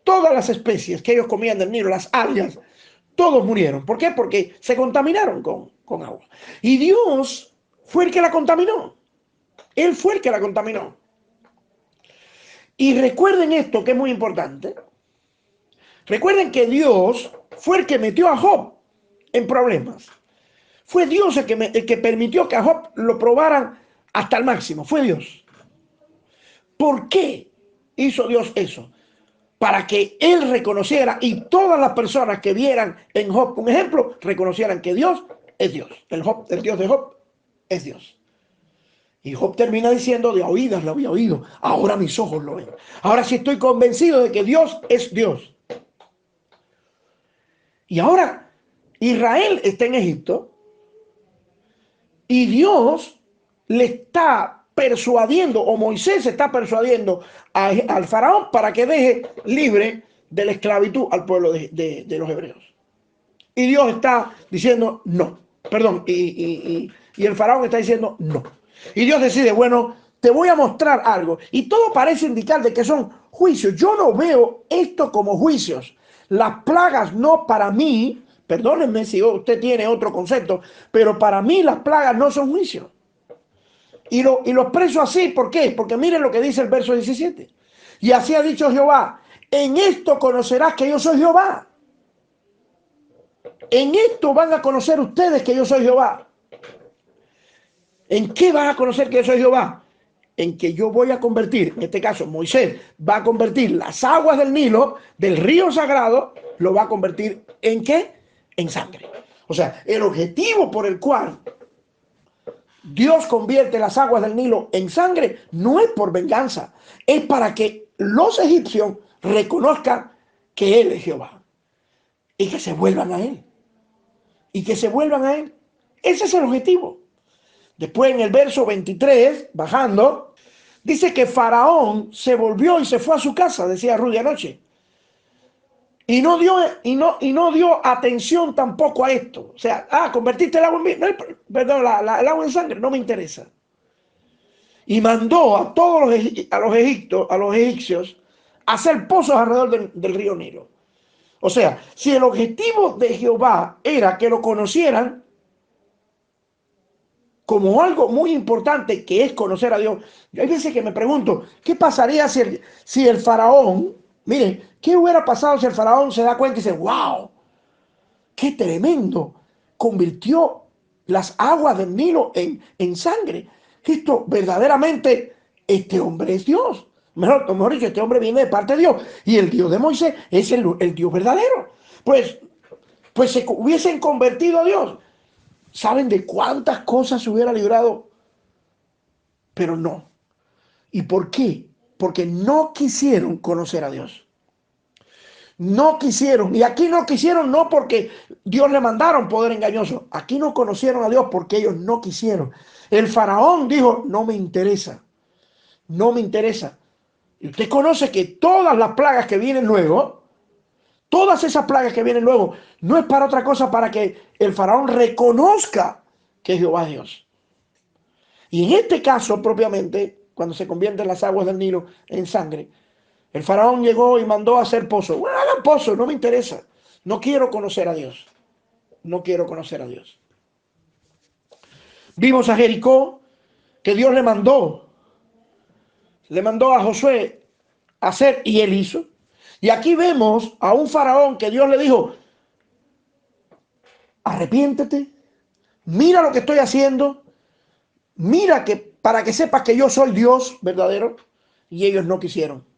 Todas las especies que ellos comían del Nilo, las algas, todos murieron. ¿Por qué? Porque se contaminaron con agua. Y Dios fue el que la contaminó. Él fue el que la contaminó. Y recuerden esto que es muy importante. Recuerden que Dios fue el que metió a Job en problemas. Fue Dios el que permitió que a Job lo probaran hasta el máximo. Fue Dios. ¿Por qué hizo Dios eso? Para que él reconociera y todas las personas que vieran en Job un ejemplo, reconocieran que Dios es Dios. El Dios de Job es Dios. Y Job termina diciendo, de oídas lo había oído, ahora mis ojos lo ven. Ahora sí estoy convencido de que Dios es Dios. Y ahora Israel está en Egipto y Dios le está persuadiendo, o Moisés está persuadiendo al faraón para que deje libre de la esclavitud al pueblo de los hebreos. Y Dios está diciendo no, perdón, y el faraón está diciendo no. Y Dios decide, bueno, te voy a mostrar algo. Y todo parece indicar de que son juicios. Yo no veo esto como juicios. Las plagas no para mí, perdónenme si usted tiene otro concepto, pero para mí las plagas no son juicios. Y lo expreso así, ¿por qué? Porque miren lo que dice el verso 17. Y así ha dicho Jehová, en esto conocerás que yo soy Jehová. En esto van a conocer ustedes que yo soy Jehová. ¿En qué van a conocer que yo soy Jehová? En que yo voy a convertir, en este caso Moisés, va a convertir las aguas del Nilo, del río sagrado, lo va a convertir ¿en qué? En sangre. O sea, el objetivo por el cual Dios convierte las aguas del Nilo en sangre no es por venganza, es para que los egipcios reconozcan que Él es Jehová y que se vuelvan a Él. Y que se vuelvan a Él. Ese es el objetivo. Después en el verso 23, bajando, dice que Faraón se volvió y se fue a su casa, decía Rudy anoche. Y no dio atención tampoco a esto. O sea, convertiste el agua en vino. No, perdón, el agua en sangre, no me interesa. Y mandó a todos los egipcios a hacer pozos alrededor del río Nilo. O sea, si el objetivo de Jehová era que lo conocieran como algo muy importante, que es conocer a Dios, hay veces que me pregunto, ¿qué pasaría si el faraón, miren, qué hubiera pasado si el faraón se da cuenta y dice, wow, qué tremendo, convirtió las aguas del Nilo en sangre? Esto verdaderamente, este hombre es Dios. Mejor dicho, este hombre viene de parte de Dios. Y el Dios de Moisés es el Dios verdadero. Pues se hubiesen convertido a Dios. ¿Saben de cuántas cosas se hubiera librado? Pero no. ¿Y por qué? Porque no quisieron conocer a Dios. No quisieron. Y aquí no quisieron no porque Dios le mandaron poder engañoso. Aquí no conocieron a Dios porque ellos no quisieron. El faraón dijo, no me interesa. No me interesa. Y usted conoce que todas las plagas que vienen luego, todas esas plagas que vienen luego, no es para otra cosa para que el faraón reconozca que Jehová es Dios. Y en este caso propiamente, cuando se convierten las aguas del Nilo en sangre, el faraón llegó y mandó a hacer pozos. Bueno, hagan pozos, no me interesa. No quiero conocer a Dios. No quiero conocer a Dios. Vimos a Jericó que Dios le mandó a Josué a hacer y él hizo. Y aquí vemos a un faraón que Dios le dijo, arrepiéntete, mira lo que estoy haciendo, mira que para que sepas que yo soy Dios verdadero. Y ellos no quisieron.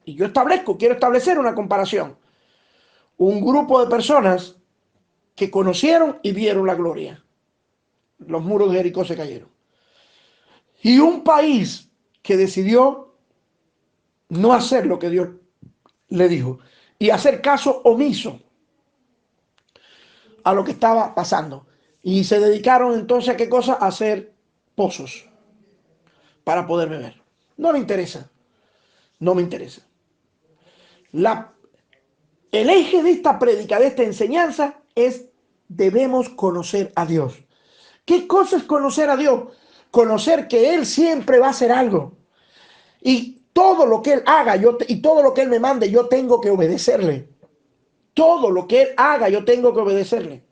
Y yo quiero establecer una comparación. Un grupo de personas que conocieron y vieron la gloria. Los muros de Jericó se cayeron. Y un país que decidió no hacer lo que Dios le dijo y hacer caso omiso a lo que estaba pasando. Y se dedicaron entonces a qué cosa? A hacer pozos para poder beber. No me interesa. No me interesa. El eje de esta prédica, de esta enseñanza, es debemos conocer a Dios. ¿Qué cosa es conocer a Dios? Conocer que Él siempre va a hacer algo. Y todo lo que Él haga y todo lo que Él me mande, yo tengo que obedecerle. Todo lo que Él haga, yo tengo que obedecerle.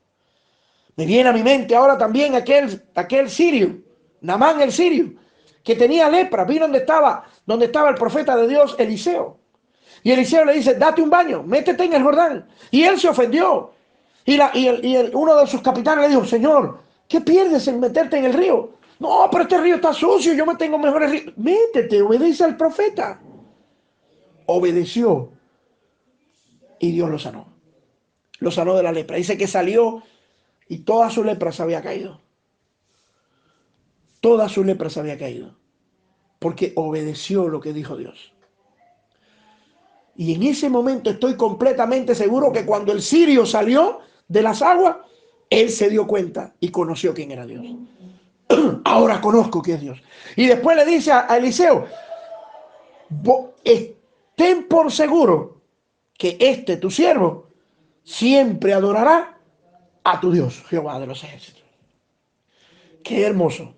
Me viene a mi mente ahora también aquel sirio, Naamán el sirio, que tenía lepra. Vino donde estaba el profeta de Dios, Eliseo. Y Eliseo le dice, date un baño, métete en el Jordán. Y él se ofendió. Uno de sus capitanes le dijo, Señor, ¿qué pierdes en meterte en el río? No, pero este río está sucio, yo me tengo mejores ríos. Métete, obedece al profeta. Obedeció y Dios lo sanó. Lo sanó de la lepra. Dice que salió y toda su lepra se había caído. Toda su lepra se había caído. Porque obedeció lo que dijo Dios. Y en ese momento estoy completamente seguro que cuando el sirio salió de las aguas, él se dio cuenta y conoció quién era Dios. Ahora conozco quién es Dios. Y después le dice a Eliseo, ten por seguro que tu siervo, siempre adorará a tu Dios, Jehová de los ejércitos. Qué hermoso.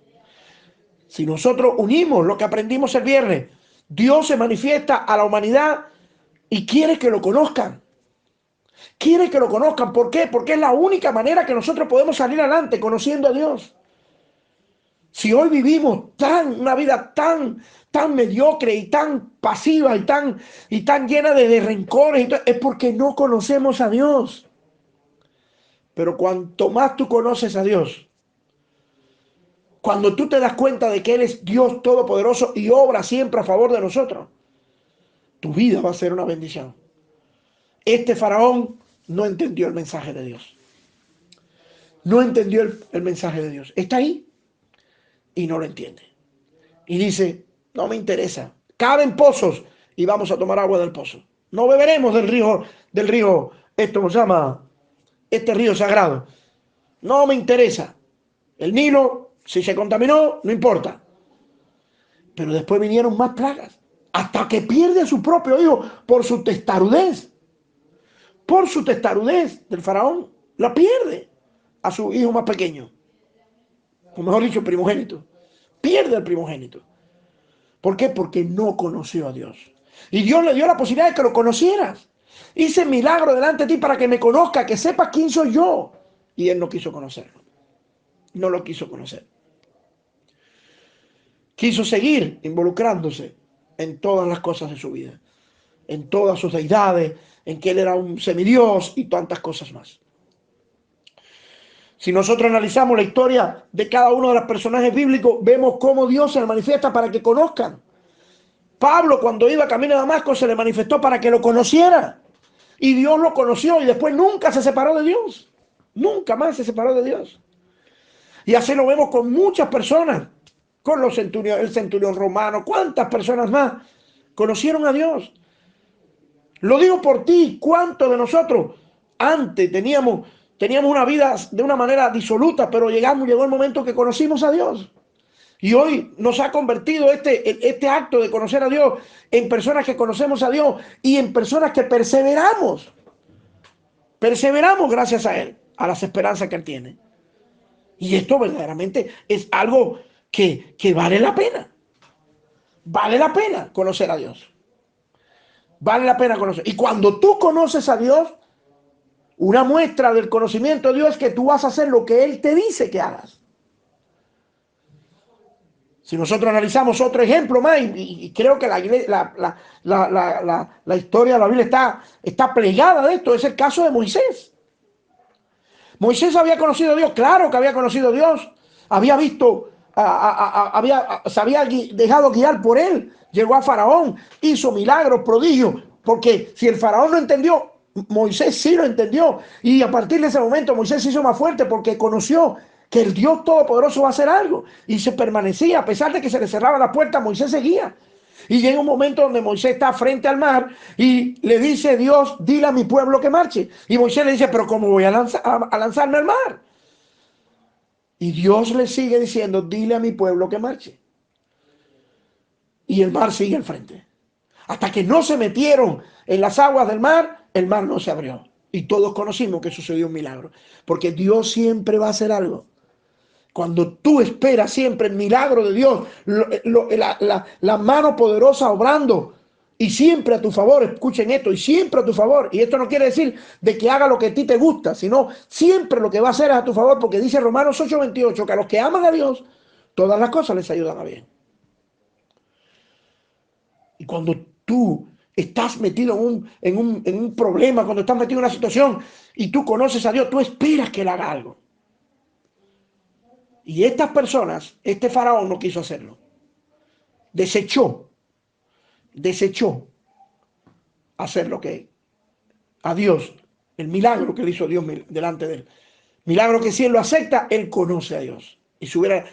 Si nosotros unimos lo que aprendimos el viernes, Dios se manifiesta a la humanidad y quiere que lo conozcan. Quiere que lo conozcan. ¿Por qué? Porque es la única manera que nosotros podemos salir adelante conociendo a Dios. Si hoy vivimos una vida tan mediocre y tan pasiva y tan llena de rencores, es porque no conocemos a Dios. Pero cuanto más tú conoces a Dios, cuando tú te das cuenta de que Él es Dios todopoderoso y obra siempre a favor de nosotros, tu vida va a ser una bendición. Este faraón no entendió el mensaje de Dios. No entendió el mensaje de Dios. Está ahí y no lo entiende. Y dice, no me interesa. Caben pozos y vamos a tomar agua del pozo. No beberemos del río, esto se llama, este río sagrado. No me interesa. El Nilo, si se contaminó, no importa. Pero después vinieron más plagas. Hasta que pierde a su propio hijo por su testarudez. Por su testarudez del faraón. La pierde a su hijo más pequeño. O mejor dicho, primogénito. Pierde al primogénito. ¿Por qué? Porque no conoció a Dios. Y Dios le dio la posibilidad de que lo conocieras. Hice milagro delante de ti para que me conozca, que sepas quién soy yo. Y él no quiso conocerlo. No lo quiso conocer. Quiso seguir involucrándose en todas las cosas de su vida. En todas sus deidades, en que él era un semidios y tantas cosas más. Si nosotros analizamos la historia de cada uno de los personajes bíblicos, vemos cómo Dios se manifiesta para que conozcan. Pablo, cuando iba camino a Damasco, se le manifestó para que lo conociera. Y Dios lo conoció y después nunca se separó de Dios. Nunca más se separó de Dios. Y así lo vemos con muchas personas. Con el centurión romano. ¿Cuántas personas más conocieron a Dios? Lo digo por ti. ¿Cuántos de nosotros antes teníamos una vida de una manera disoluta, pero llegó el momento que conocimos a Dios? Y hoy nos ha convertido este acto de conocer a Dios en personas que conocemos a Dios y en personas que perseveramos. Perseveramos gracias a Él, a las esperanzas que Él tiene. Y esto verdaderamente es algo que vale la pena. Vale la pena conocer a Dios. Vale la pena conocer. Y cuando tú conoces a Dios, una muestra del conocimiento de Dios es que tú vas a hacer lo que Él te dice que hagas. Si nosotros analizamos otro ejemplo más, y creo que la historia de la Biblia está plegada de esto, es el caso de Moisés. Moisés había conocido a Dios, claro que había conocido a Dios, había visto, se había dejado guiar por él, llegó a Faraón, hizo milagros, prodigios, porque si el Faraón no entendió, Moisés sí lo entendió, y a partir de ese momento Moisés se hizo más fuerte porque conoció que el Dios Todopoderoso va a hacer algo, y se permanecía, a pesar de que se le cerraba la puerta, Moisés seguía. Y llega un momento donde Moisés está frente al mar y le dice Dios, dile a mi pueblo que marche. Y Moisés le dice, pero ¿cómo voy a lanzarme al mar? Y Dios le sigue diciendo, dile a mi pueblo que marche. Y el mar sigue al frente. Hasta que no se metieron en las aguas del mar, el mar no se abrió. Y todos conocimos que sucedió un milagro. Porque Dios siempre va a hacer algo. Cuando tú esperas siempre el milagro de Dios, la mano poderosa obrando, y siempre a tu favor, escuchen esto, y siempre a tu favor. Y esto no quiere decir de que haga lo que a ti te gusta, sino siempre lo que va a hacer es a tu favor, porque dice Romanos 8:28, que a los que aman a Dios, todas las cosas les ayudan a bien. Y cuando tú estás metido en un problema, cuando estás metido en una situación, y tú conoces a Dios, tú esperas que Él haga algo. Y estas personas, este faraón no quiso hacerlo. Desechó hacer lo que a Dios, el milagro que le hizo Dios delante de él. Milagro que si él lo acepta, él conoce a Dios. Y se hubiera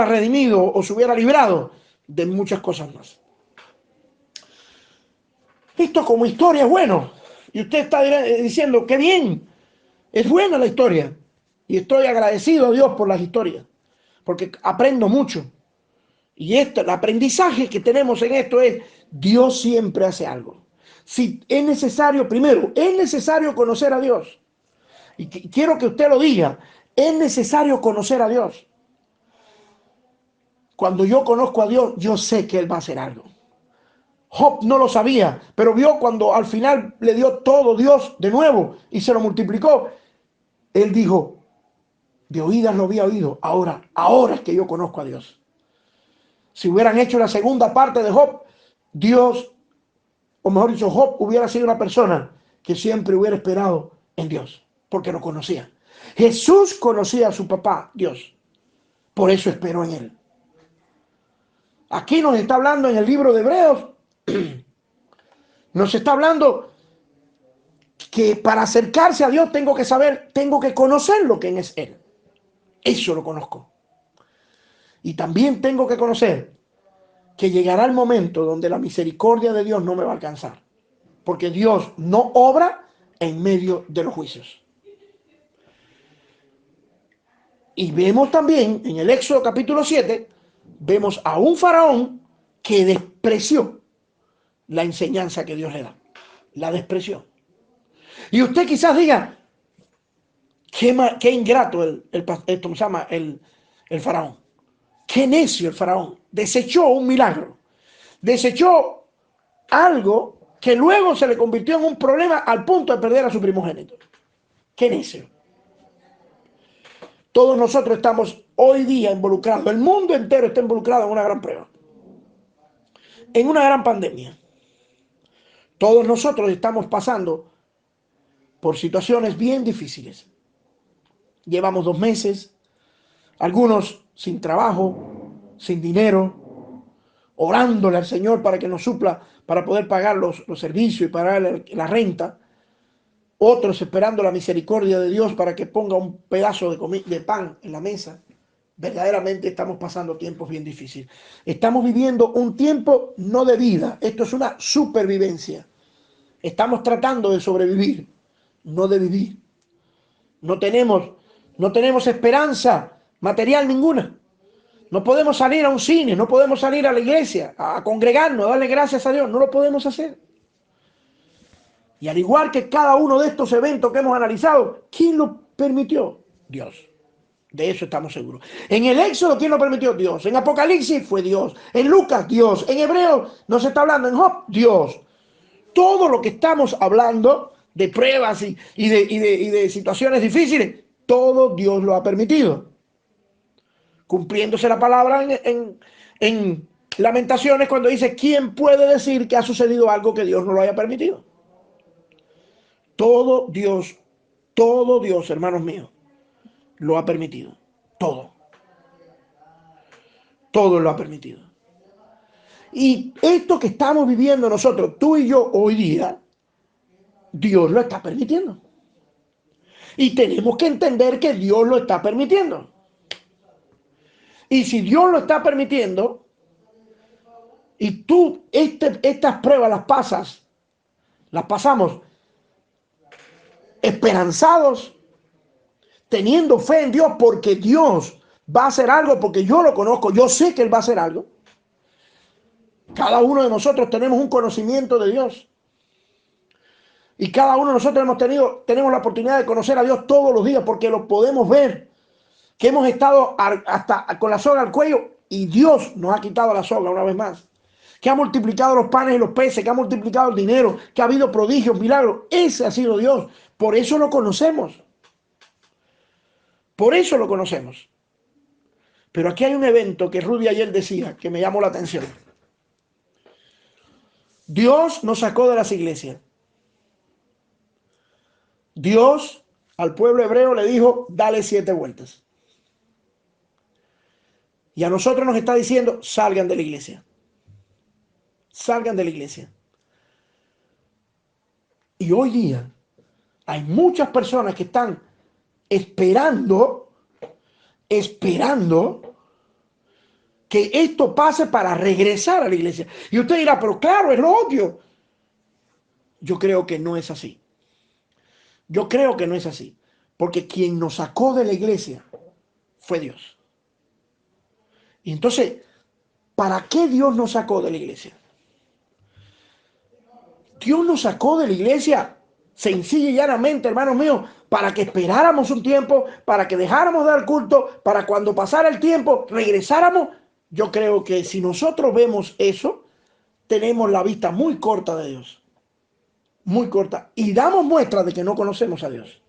redimido o se hubiera librado de muchas cosas más. Esto como historia es bueno. Y usted está diciendo, qué bien, es buena la historia. Y estoy agradecido a Dios por las historias, porque aprendo mucho. Y el aprendizaje que tenemos en esto es, Dios siempre hace algo. Si es necesario, primero, es necesario conocer a Dios. Y quiero que usted lo diga, es necesario conocer a Dios. Cuando yo conozco a Dios, yo sé que Él va a hacer algo. Job no lo sabía, pero vio cuando al final le dio todo Dios de nuevo y se lo multiplicó. Él dijo, de oídas lo había oído, ahora es que yo conozco a Dios. Si hubieran hecho la segunda parte de Job, Dios, o mejor dicho, Job hubiera sido una persona que siempre hubiera esperado en Dios, porque lo conocía. Jesús conocía a su papá, Dios, por eso esperó en él. Aquí nos está hablando en el libro de Hebreos, nos está hablando que para acercarse a Dios tengo que saber, tengo que conocer lo que es Él. Eso lo conozco. Y también tengo que conocer que llegará el momento donde la misericordia de Dios no me va a alcanzar. Porque Dios no obra en medio de los juicios. Y vemos también en el Éxodo capítulo 7, vemos a un faraón que despreció la enseñanza que Dios le da. La despreció. Y usted quizás diga, qué ingrato el faraón. Qué necio el faraón. Desechó un milagro. Desechó algo que luego se le convirtió en un problema al punto de perder a su primogénito. Qué necio. Todos nosotros estamos hoy día involucrados. El mundo entero está involucrado en una gran prueba. En una gran pandemia. Todos nosotros estamos pasando por situaciones bien difíciles. Llevamos 2 meses, algunos sin trabajo, sin dinero, orándole al Señor para que nos supla, para poder pagar los servicios y pagar la renta. Otros esperando la misericordia de Dios para que ponga un pedazo de pan en la mesa. verdaderamente estamos pasando tiempos bien difíciles. Estamos viviendo un tiempo no de vida, esto es una supervivencia. Estamos tratando de sobrevivir, no de vivir. No tenemos, no tenemos esperanza material ninguna. No podemos salir a un cine, no podemos salir a la iglesia, a congregarnos, a darle gracias a Dios. No lo podemos hacer. Y al igual que cada uno de estos eventos que hemos analizado, ¿quién lo permitió? Dios. De eso estamos seguros. En el Éxodo, ¿quién lo permitió? Dios. En Apocalipsis fue Dios. En Lucas, Dios. En Hebreo no se está hablando. En Job, Dios. Todo lo que estamos hablando de pruebas y de situaciones difíciles, todo Dios lo ha permitido. Cumpliéndose la palabra en Lamentaciones cuando dice, ¿quién puede decir que ha sucedido algo que Dios no lo haya permitido? Todo Dios, hermanos míos, lo ha permitido. Todo. Todo lo ha permitido. Y esto que estamos viviendo nosotros, tú y yo, hoy día, Dios lo está permitiendo. Y tenemos que entender que Dios lo está permitiendo. Y si Dios lo está permitiendo, y tú estas pruebas las pasamos esperanzados, teniendo fe en Dios, porque Dios va a hacer algo, porque yo lo conozco, yo sé que Él va a hacer algo. Cada uno de nosotros tenemos un conocimiento de Dios. Y cada uno de nosotros tenemos la oportunidad de conocer a Dios todos los días, porque lo podemos ver. Que hemos estado hasta con la soga al cuello y Dios nos ha quitado la soga una vez más. Que ha multiplicado los panes y los peces, que ha multiplicado el dinero, que ha habido prodigios, milagros. Ese ha sido Dios. Por eso lo conocemos. Por eso lo conocemos. Pero aquí hay un evento que Rudy ayer decía, que me llamó la atención. Dios nos sacó de las iglesias. Dios al pueblo hebreo le dijo, dale 7 vueltas. Y a nosotros nos está diciendo, salgan de la iglesia. Salgan de la iglesia. Y hoy día hay muchas personas que están esperando que esto pase para regresar a la iglesia. Y usted dirá, pero claro, es lo obvio. Yo creo que no es así. Yo creo que no es así. Porque quien nos sacó de la iglesia fue Dios. Y entonces, ¿para qué Dios nos sacó de la iglesia? Dios nos sacó de la iglesia sencilla y llanamente, hermanos míos, para que esperáramos un tiempo, para que dejáramos de dar culto, para cuando pasara el tiempo, regresáramos. Yo creo que si nosotros vemos eso, tenemos la vista muy corta de Dios. Muy corta. Y damos muestra de que no conocemos a Dios.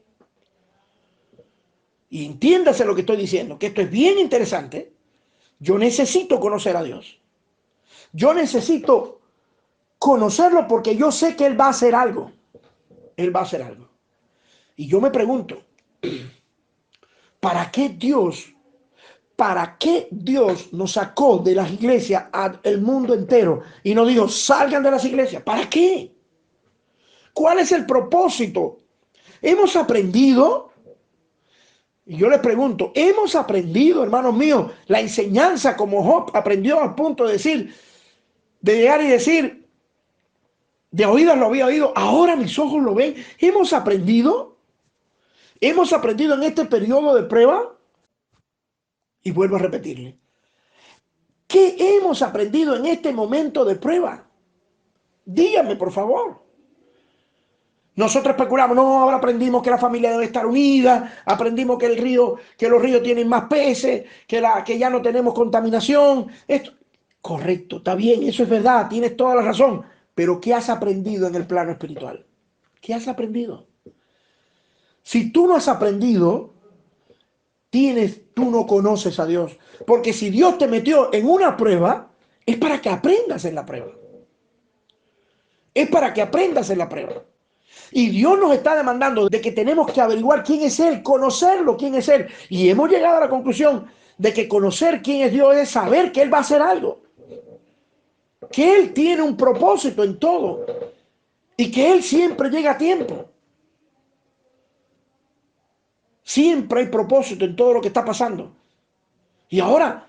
Y entiéndase lo que estoy diciendo, que esto es bien interesante. Yo necesito conocer a Dios. Yo necesito conocerlo porque yo sé que Él va a hacer algo. Él va a hacer algo. Y yo me pregunto, ¿para qué Dios nos sacó de las iglesias al mundo entero y nos dijo, salgan de las iglesias? ¿Para qué? ¿Cuál es el propósito? Hemos aprendido, y yo les pregunto, hemos aprendido, hermanos míos, la enseñanza como Job aprendió al punto de llegar y decir, de oídas lo había oído, ahora mis ojos lo ven. Hemos aprendido en este periodo de prueba. Y vuelvo a repetirle, ¿qué hemos aprendido en este momento de prueba? Díganme, por favor. Nosotros especulamos, no, ahora aprendimos que la familia debe estar unida, aprendimos que los ríos tienen más peces, que ya no tenemos contaminación. Esto, correcto, está bien, eso es verdad, tienes toda la razón. Pero ¿qué has aprendido en el plano espiritual? ¿Qué has aprendido? Si tú no has aprendido, tú no conoces a Dios. Porque si Dios te metió en una prueba, es para que aprendas en la prueba. Es para que aprendas en la prueba. Y Dios nos está demandando de que tenemos que averiguar quién es Él, conocerlo, quién es Él. Y hemos llegado a la conclusión de que conocer quién es Dios es saber que Él va a hacer algo. Que Él tiene un propósito en todo. Y que Él siempre llega a tiempo. Siempre hay propósito en todo lo que está pasando. Y ahora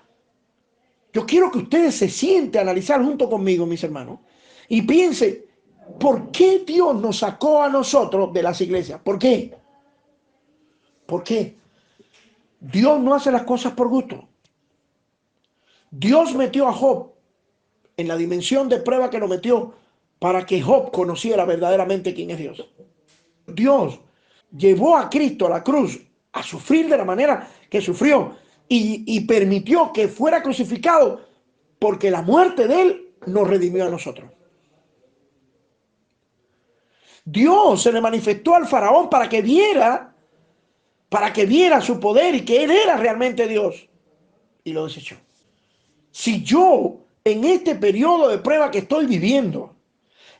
yo quiero que ustedes se sienten a analizar junto conmigo, mis hermanos, y piensen, ¿por qué Dios nos sacó a nosotros de las iglesias? ¿Por qué? ¿Por qué? Dios no hace las cosas por gusto. Dios metió a Job en la dimensión de prueba que lo metió para que Job conociera verdaderamente quién es Dios. Dios llevó a Cristo a la cruz a sufrir de la manera que sufrió y permitió que fuera crucificado porque la muerte de él nos redimió a nosotros. Dios se le manifestó al faraón para que viera su poder y que él era realmente Dios, y lo desechó. Si yo en este periodo de prueba que estoy viviendo,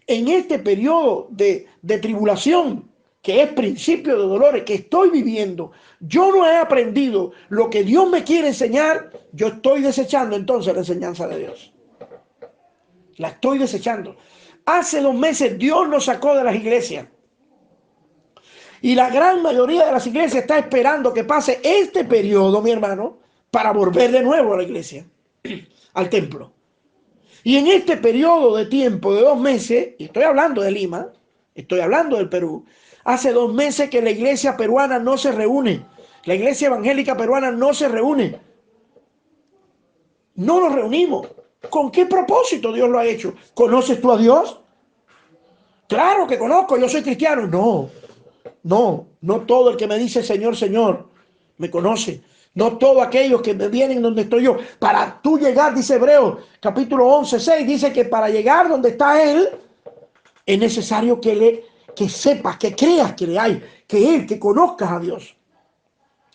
en este periodo de tribulación, que es principio de dolores que estoy viviendo, yo no he aprendido lo que Dios me quiere enseñar, yo estoy desechando entonces la enseñanza de Dios. La estoy desechando. Hace 2 meses Dios nos sacó de las iglesias. Y la gran mayoría de las iglesias está esperando que pase este periodo, mi hermano, para volver de nuevo a la iglesia, al templo. Y en este periodo de tiempo de 2 meses, y estoy hablando de Lima, estoy hablando del Perú, hace 2 meses que la iglesia peruana no se reúne. La iglesia evangélica peruana no se reúne. No nos reunimos. ¿Con qué propósito Dios lo ha hecho? ¿Conoces tú a Dios? Claro que conozco, yo soy cristiano. No todo el que me dice Señor, Señor, me conoce. No todos aquellos que me vienen donde estoy yo. Para tú llegar, dice Hebreos, capítulo 11, 6, dice que para llegar donde está Él, es necesario que sepas, que creas que le hay, que conozcas a Dios.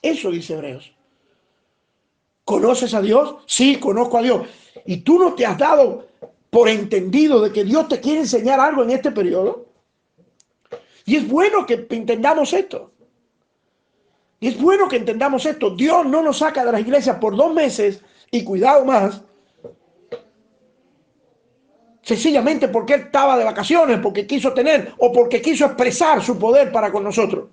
Eso dice Hebreos. ¿Conoces a Dios? Sí, conozco a Dios. ¿Y tú no te has dado por entendido de que Dios te quiere enseñar algo en este periodo? Y es bueno que entendamos esto. Y es bueno que entendamos esto. Dios no nos saca de las iglesias por 2 meses, y cuidado más, sencillamente porque Él estaba de vacaciones, porque quiso tener o porque quiso expresar su poder para con nosotros.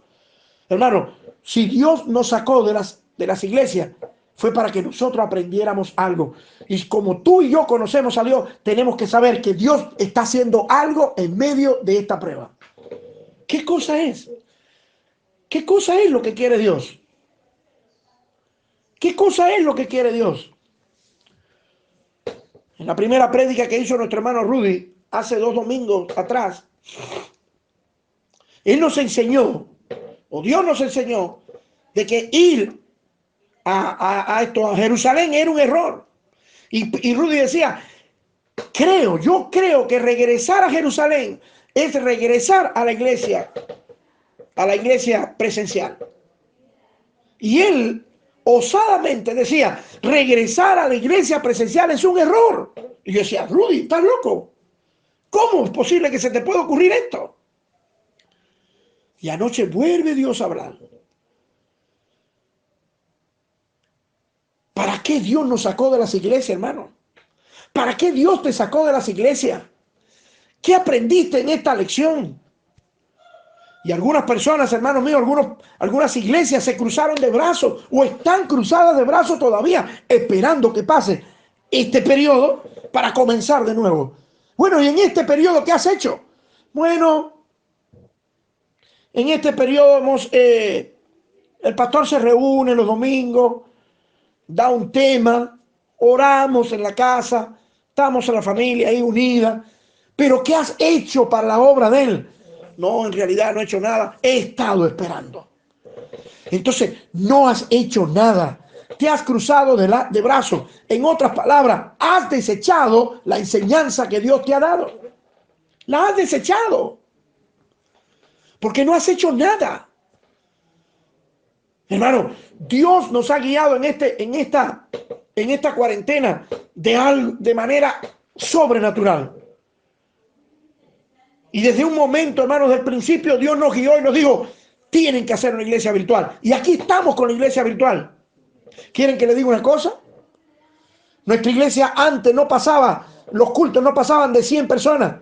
Hermano, si Dios nos sacó de las iglesias, fue para que nosotros aprendiéramos algo. Y como tú y yo conocemos a Dios, tenemos que saber que Dios está haciendo algo en medio de esta prueba. ¿Qué cosa es? ¿Qué cosa es lo que quiere Dios? ¿Qué cosa es lo que quiere Dios? En la primera prédica que hizo nuestro hermano Rudy hace 2 domingos atrás, él nos enseñó, o Dios nos enseñó, de que ir a Jerusalén era un error. Y Rudy decía, yo creo que regresar a Jerusalén es regresar a la iglesia presencial. Y él osadamente decía, regresar a la iglesia presencial es un error. Y yo decía, Rudy, ¿estás loco? ¿Cómo es posible que se te pueda ocurrir esto? Y anoche vuelve Dios a hablar. ¿Para qué Dios nos sacó de las iglesias, hermano? ¿Para qué Dios te sacó de las iglesias? ¿Qué aprendiste en esta lección? Y algunas personas, hermanos míos, algunas iglesias se cruzaron de brazos o están cruzadas de brazos todavía, esperando que pase este periodo para comenzar de nuevo. Bueno, y en este periodo, ¿qué has hecho? Bueno, en este periodo el pastor se reúne los domingos, da un tema, oramos en la casa, estamos en la familia ahí unida. Pero ¿qué has hecho para la obra de Él? No, en realidad no he hecho nada. He estado esperando. Entonces, no has hecho nada. Te has cruzado de brazos. En otras palabras, has desechado la enseñanza que Dios te ha dado. La has desechado. Porque no has hecho nada. Hermano, Dios nos ha guiado en esta cuarentena de manera sobrenatural. Y desde un momento, hermanos, del principio, Dios nos guió y nos dijo, tienen que hacer una iglesia virtual. Y aquí estamos con la iglesia virtual. ¿Quieren que les diga una cosa? Nuestra iglesia antes no pasaba, los cultos no pasaban de 100 personas.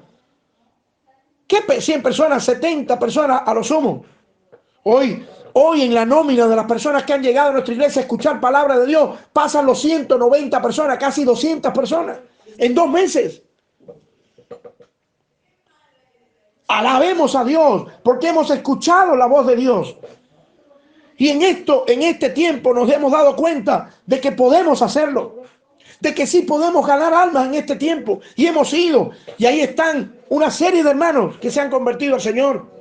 ¿Qué 100 personas? 70 personas a lo sumo. Hoy Hoy en la nómina de las personas que han llegado a nuestra iglesia a escuchar palabra de Dios, pasan los 190 personas, casi 200 personas, en 2 meses. Alabemos a Dios, porque hemos escuchado la voz de Dios. Y en este tiempo nos hemos dado cuenta de que podemos hacerlo, de que sí podemos ganar almas en este tiempo. Y hemos ido, y ahí están una serie de hermanos que se han convertido al Señor.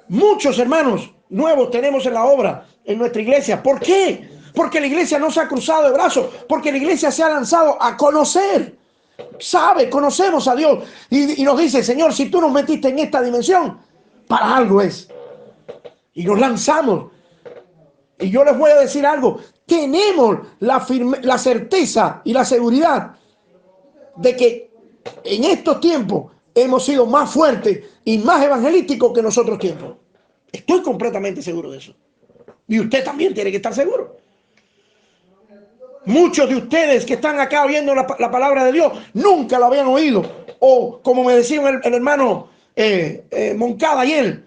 Muchos hermanos nuevos tenemos en la obra, en nuestra iglesia. ¿Por qué? Porque la iglesia no se ha cruzado de brazos, porque la iglesia se ha lanzado a conocer. Conocemos a Dios y nos dice: Señor, si tú nos metiste en esta dimensión, para algo es. Y nos lanzamos. Y yo les voy a decir algo: tenemos la certeza y la seguridad de que en estos tiempos hemos sido más fuertes y más evangelísticos que en los otros tiempos. Estoy completamente seguro de eso. Y usted también tiene que estar seguro. Muchos de ustedes que están acá oyendo la palabra de Dios nunca lo habían oído. O como me decía el hermano Moncada ayer,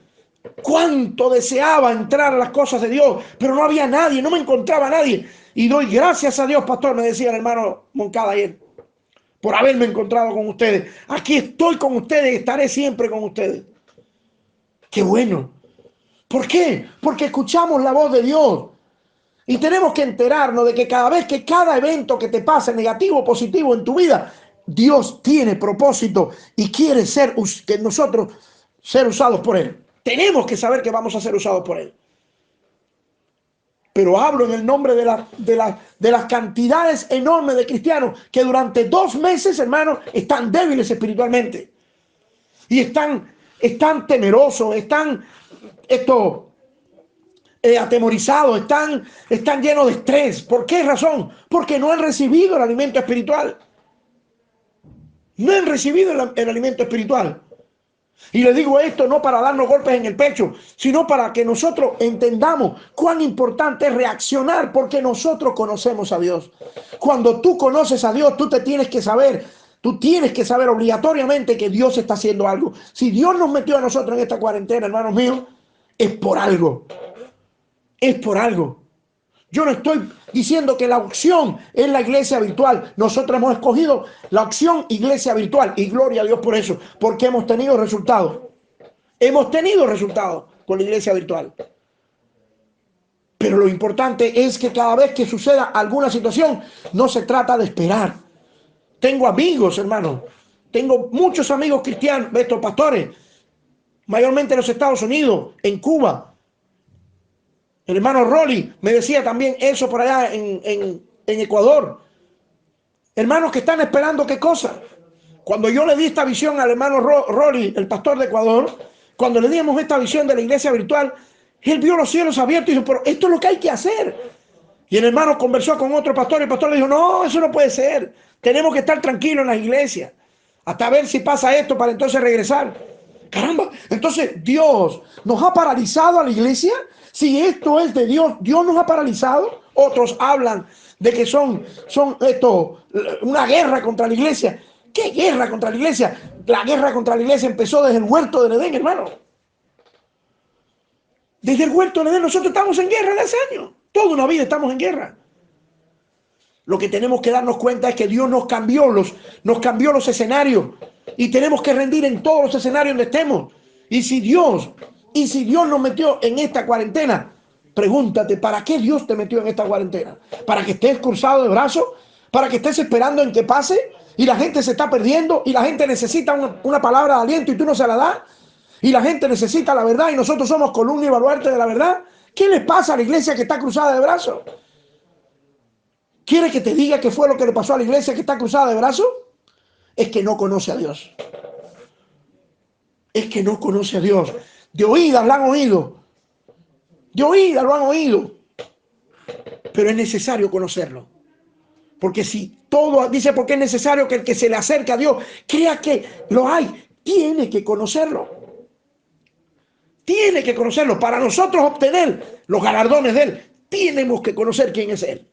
cuánto deseaba entrar a las cosas de Dios, pero no había nadie, no me encontraba nadie. Y doy gracias a Dios, pastor, me decía el hermano Moncada ayer, por haberme encontrado con ustedes. Aquí estoy con ustedes y estaré siempre con ustedes. ¡Qué bueno! ¿Por qué? Porque escuchamos la voz de Dios. Y tenemos que enterarnos de que cada evento que te pase, negativo o positivo en tu vida, Dios tiene propósito y quiere que nosotros ser usados por Él. Tenemos que saber que vamos a ser usados por Él. Pero hablo en el nombre de las cantidades enormes de cristianos que durante 2 meses, hermanos, están débiles espiritualmente. Y están temerosos, están atemorizados, están llenos de estrés. ¿Por qué razón? Porque no han recibido el alimento espiritual. No han recibido el alimento espiritual. Y le digo esto no para darnos golpes en el pecho, sino para que nosotros entendamos cuán importante es reaccionar, porque nosotros conocemos a Dios. Cuando tú conoces a Dios, tú tienes que saber obligatoriamente que Dios está haciendo algo. Si Dios nos metió a nosotros en esta cuarentena, hermanos míos, es por algo. Es por algo. Yo no estoy diciendo que la opción es la iglesia virtual. Nosotros hemos escogido la opción iglesia virtual y gloria a Dios por eso, porque hemos tenido resultados. Hemos tenido resultados con la iglesia virtual. Pero lo importante es que cada vez que suceda alguna situación, no se trata de esperar. Tengo amigos, hermanos. Tengo muchos amigos cristianos, estos pastores, mayormente en los Estados Unidos, en Cuba. El hermano Rolly me decía también eso por allá en Ecuador. Hermanos que están esperando qué cosa. Cuando yo le di esta visión al hermano Rolly, el pastor de Ecuador, cuando le dimos esta visión de la iglesia virtual, él vio los cielos abiertos y dijo: pero esto es lo que hay que hacer. Y el hermano conversó con otro pastor y el pastor le dijo: no, eso no puede ser. Tenemos que estar tranquilos en las iglesias hasta ver si pasa esto para entonces regresar. Caramba, entonces Dios nos ha paralizado a la iglesia. Si esto es de Dios, Dios nos ha paralizado. Otros hablan de que son una guerra contra la iglesia. ¿Qué guerra contra la iglesia? La guerra contra la iglesia empezó desde el huerto del Edén, hermano. Desde el huerto del Edén nosotros estamos en guerra desde hace años. Toda una vida estamos en guerra. Lo que tenemos que darnos cuenta es que Dios nos cambió los escenarios. Y tenemos que rendir en todos los escenarios donde estemos. Y si Dios nos metió en esta cuarentena, pregúntate: ¿para qué Dios te metió en esta cuarentena? ¿Para que estés cruzado de brazos? ¿Para que estés esperando en que pase? Y la gente se está perdiendo y la gente necesita una palabra de aliento y tú no se la das. Y la gente necesita la verdad y nosotros somos columna y baluarte de la verdad. ¿Qué le pasa a la iglesia que está cruzada de brazos? ¿Quiere que te diga qué fue lo que le pasó a la iglesia que está cruzada de brazos? Es que no conoce a Dios. Es que no conoce a Dios. De oídas la han oído. De oídas lo han oído. Pero es necesario conocerlo. Porque si todo dice, porque es necesario que el que se le acerque a Dios crea que lo hay, tiene que conocerlo. Tiene que conocerlo. Para nosotros obtener los galardones de Él, tenemos que conocer quién es Él.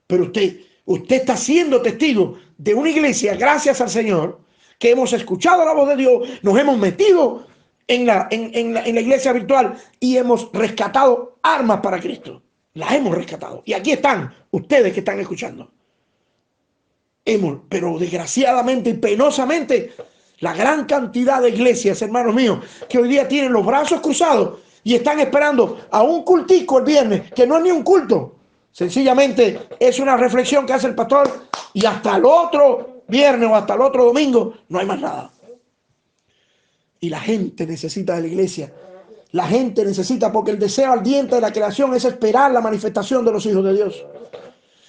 Pero usted está siendo testigo de una iglesia, gracias al Señor, que hemos escuchado la voz de Dios, nos hemos metido en la iglesia virtual y hemos rescatado armas para Cristo. Las hemos rescatado. Y aquí están ustedes que están escuchando. Pero desgraciadamente y penosamente, la gran cantidad de iglesias, hermanos míos, que hoy día tienen los brazos cruzados y están esperando a un cultico el viernes, que no es ni un culto. Sencillamente es una reflexión que hace el pastor y hasta el otro viernes o hasta el otro domingo no hay más nada. Y la gente necesita de la iglesia. La gente necesita, porque el deseo ardiente de la creación es esperar la manifestación de los hijos de Dios.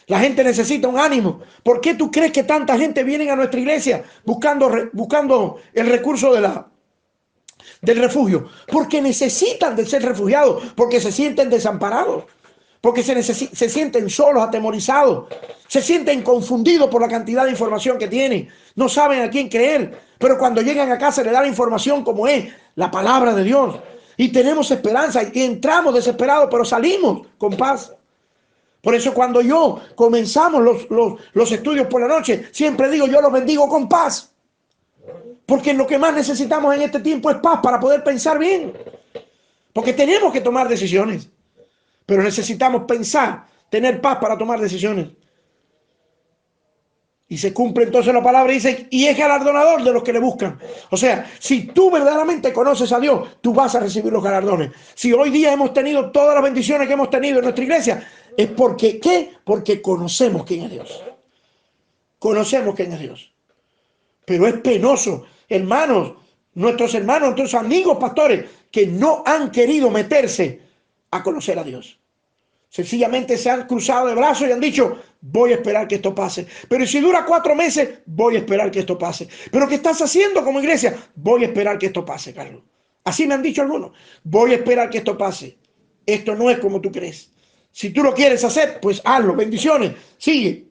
La gente necesita un ánimo. ¿Por qué tú crees que tanta gente viene a nuestra iglesia buscando el recurso del refugio? Porque necesitan de ser refugiados, porque se sienten desamparados, porque se sienten solos, atemorizados, se sienten confundidos por la cantidad de información que tienen, no saben a quién creer, pero cuando llegan a casa le dan la información como es, la palabra de Dios, y tenemos esperanza, y entramos desesperados, pero salimos con paz. Por eso cuando comenzamos los estudios por la noche, siempre digo, yo los bendigo con paz. Porque lo que más necesitamos en este tiempo es paz para poder pensar bien. Porque tenemos que tomar decisiones. Pero necesitamos pensar, tener paz para tomar decisiones. Y se cumple entonces la palabra y dice, y es galardonador de los que le buscan. O sea, si tú verdaderamente conoces a Dios, tú vas a recibir los galardones. Si hoy día hemos tenido todas las bendiciones que hemos tenido en nuestra iglesia, es porque, ¿qué? Porque conocemos quién es Dios. Conocemos quién es Dios. Pero es penoso, hermanos, nuestros amigos pastores, que no han querido meterse a conocer a Dios. Sencillamente se han cruzado de brazos y han dicho, voy a esperar que esto pase. Pero si dura 4 meses, voy a esperar que esto pase. Pero ¿qué estás haciendo como iglesia? Voy a esperar que esto pase, Carlos. Así me han dicho algunos. Voy a esperar que esto pase. Esto no es como tú crees. Si tú lo quieres hacer, pues hazlo. Bendiciones. Sigue.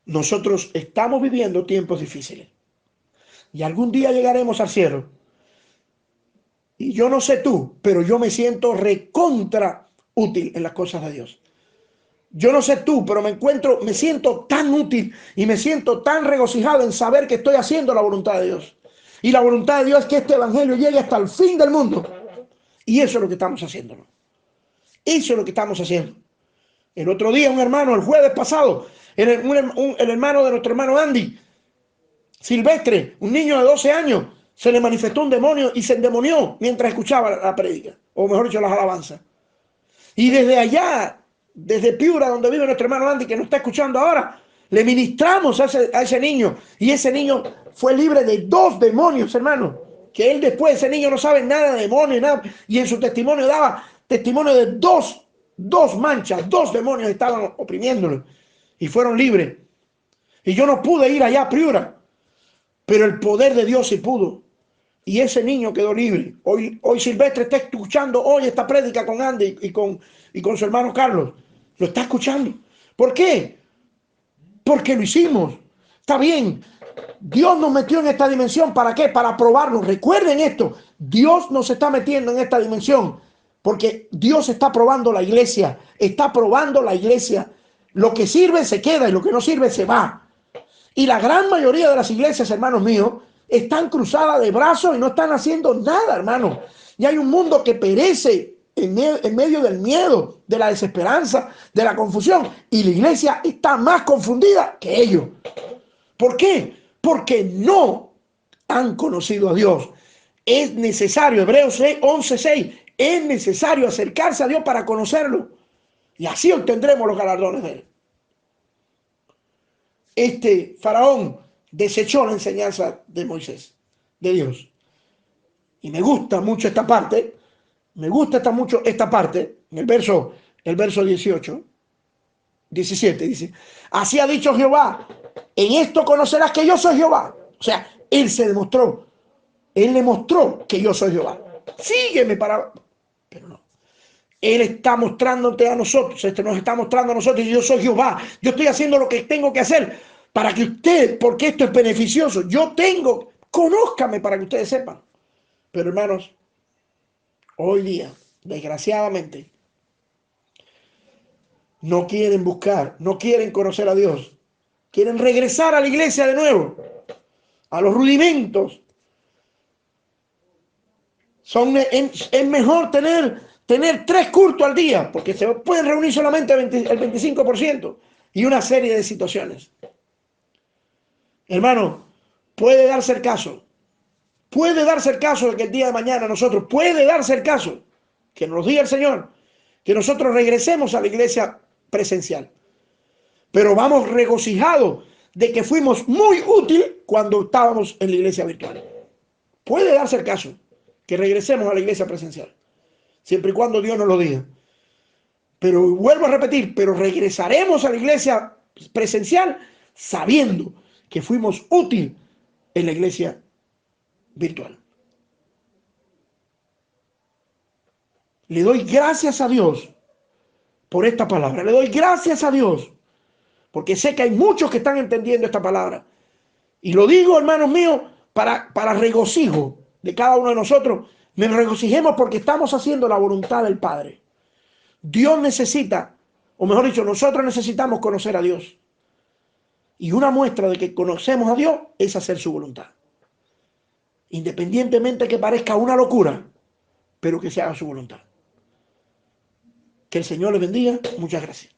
Nosotros estamos viviendo tiempos difíciles. Y algún día llegaremos al cielo. Y yo no sé tú, pero yo me siento recontra útil en las cosas de Dios. Yo no sé tú, pero me siento tan útil y me siento tan regocijado en saber que estoy haciendo la voluntad de Dios. Y la voluntad de Dios es que este evangelio llegue hasta el fin del mundo. Y eso es lo que estamos haciendo. Eso es lo que estamos haciendo. El otro día un hermano, el jueves pasado, el hermano de nuestro hermano Andy, Silvestre, un niño de 12 años, se le manifestó un demonio y se endemonió mientras escuchaba la prédica, o mejor dicho, las alabanzas. Y desde allá, desde Piura, donde vive nuestro hermano Andy, que nos está escuchando ahora, le ministramos a ese niño, y ese niño fue libre de 2 demonios, hermano, que él después, ese niño no sabe nada de demonios, nada, y en su testimonio daba testimonio de dos manchas, 2 demonios estaban oprimiéndolo, y fueron libres. Y yo no pude ir allá a Piura, pero el poder de Dios sí pudo. Y ese niño quedó libre. Hoy Silvestre está escuchando hoy esta prédica con Andy y con su hermano Carlos. Lo está escuchando. ¿Por qué? Porque lo hicimos. Está bien. Dios nos metió en esta dimensión. ¿Para qué? Para probarnos. Recuerden esto. Dios nos está metiendo en esta dimensión porque Dios está probando la iglesia. Está probando la iglesia. Lo que sirve se queda y lo que no sirve se va. Y la gran mayoría de las iglesias, hermanos míos, están cruzadas de brazos y no están haciendo nada, hermano. Y hay un mundo que perece en medio del miedo, de la desesperanza, de la confusión. Y la iglesia está más confundida que ellos. ¿Por qué? Porque no han conocido a Dios. Es necesario, Hebreos 11:6, es necesario acercarse a Dios para conocerlo. Y así obtendremos los galardones de él. Este faraón desechó la enseñanza de Moisés, de Dios. Y me gusta mucho esta parte, en el verso 17 dice, así ha dicho Jehová, en esto conocerás que yo soy Jehová. O sea, él le mostró que yo soy Jehová. Sígueme pero no. Él está mostrándote a nosotros, nos está mostrando a nosotros y yo soy Jehová. Yo estoy haciendo lo que tengo que hacer para que usted, porque esto es beneficioso, conózcame para que ustedes sepan. Pero hermanos, hoy día, desgraciadamente, no quieren buscar, no quieren conocer a Dios. Quieren regresar a la iglesia de nuevo. a los rudimentos. Es mejor tener 3 cultos al día, porque se pueden reunir solamente el 25% y una serie de situaciones. Hermano, puede darse el caso de que el día de mañana puede darse el caso, que nos diga el Señor, que nosotros regresemos a la iglesia presencial. Pero vamos regocijados de que fuimos muy útiles cuando estábamos en la iglesia virtual. Puede darse el caso que regresemos a la iglesia presencial, siempre y cuando Dios nos lo diga. Pero vuelvo a repetir, pero regresaremos a la iglesia presencial sabiendo que fuimos útiles en la iglesia virtual. Le doy gracias a Dios por esta palabra. Le doy gracias a Dios porque sé que hay muchos que están entendiendo esta palabra. Y lo digo, hermanos míos, para regocijo de cada uno de nosotros. Nos regocijemos porque estamos haciendo la voluntad del Padre. Dios necesita, o mejor dicho, nosotros necesitamos conocer a Dios. Y una muestra de que conocemos a Dios es hacer su voluntad. Independientemente que parezca una locura, pero que se haga su voluntad. Que el Señor les bendiga. Muchas gracias.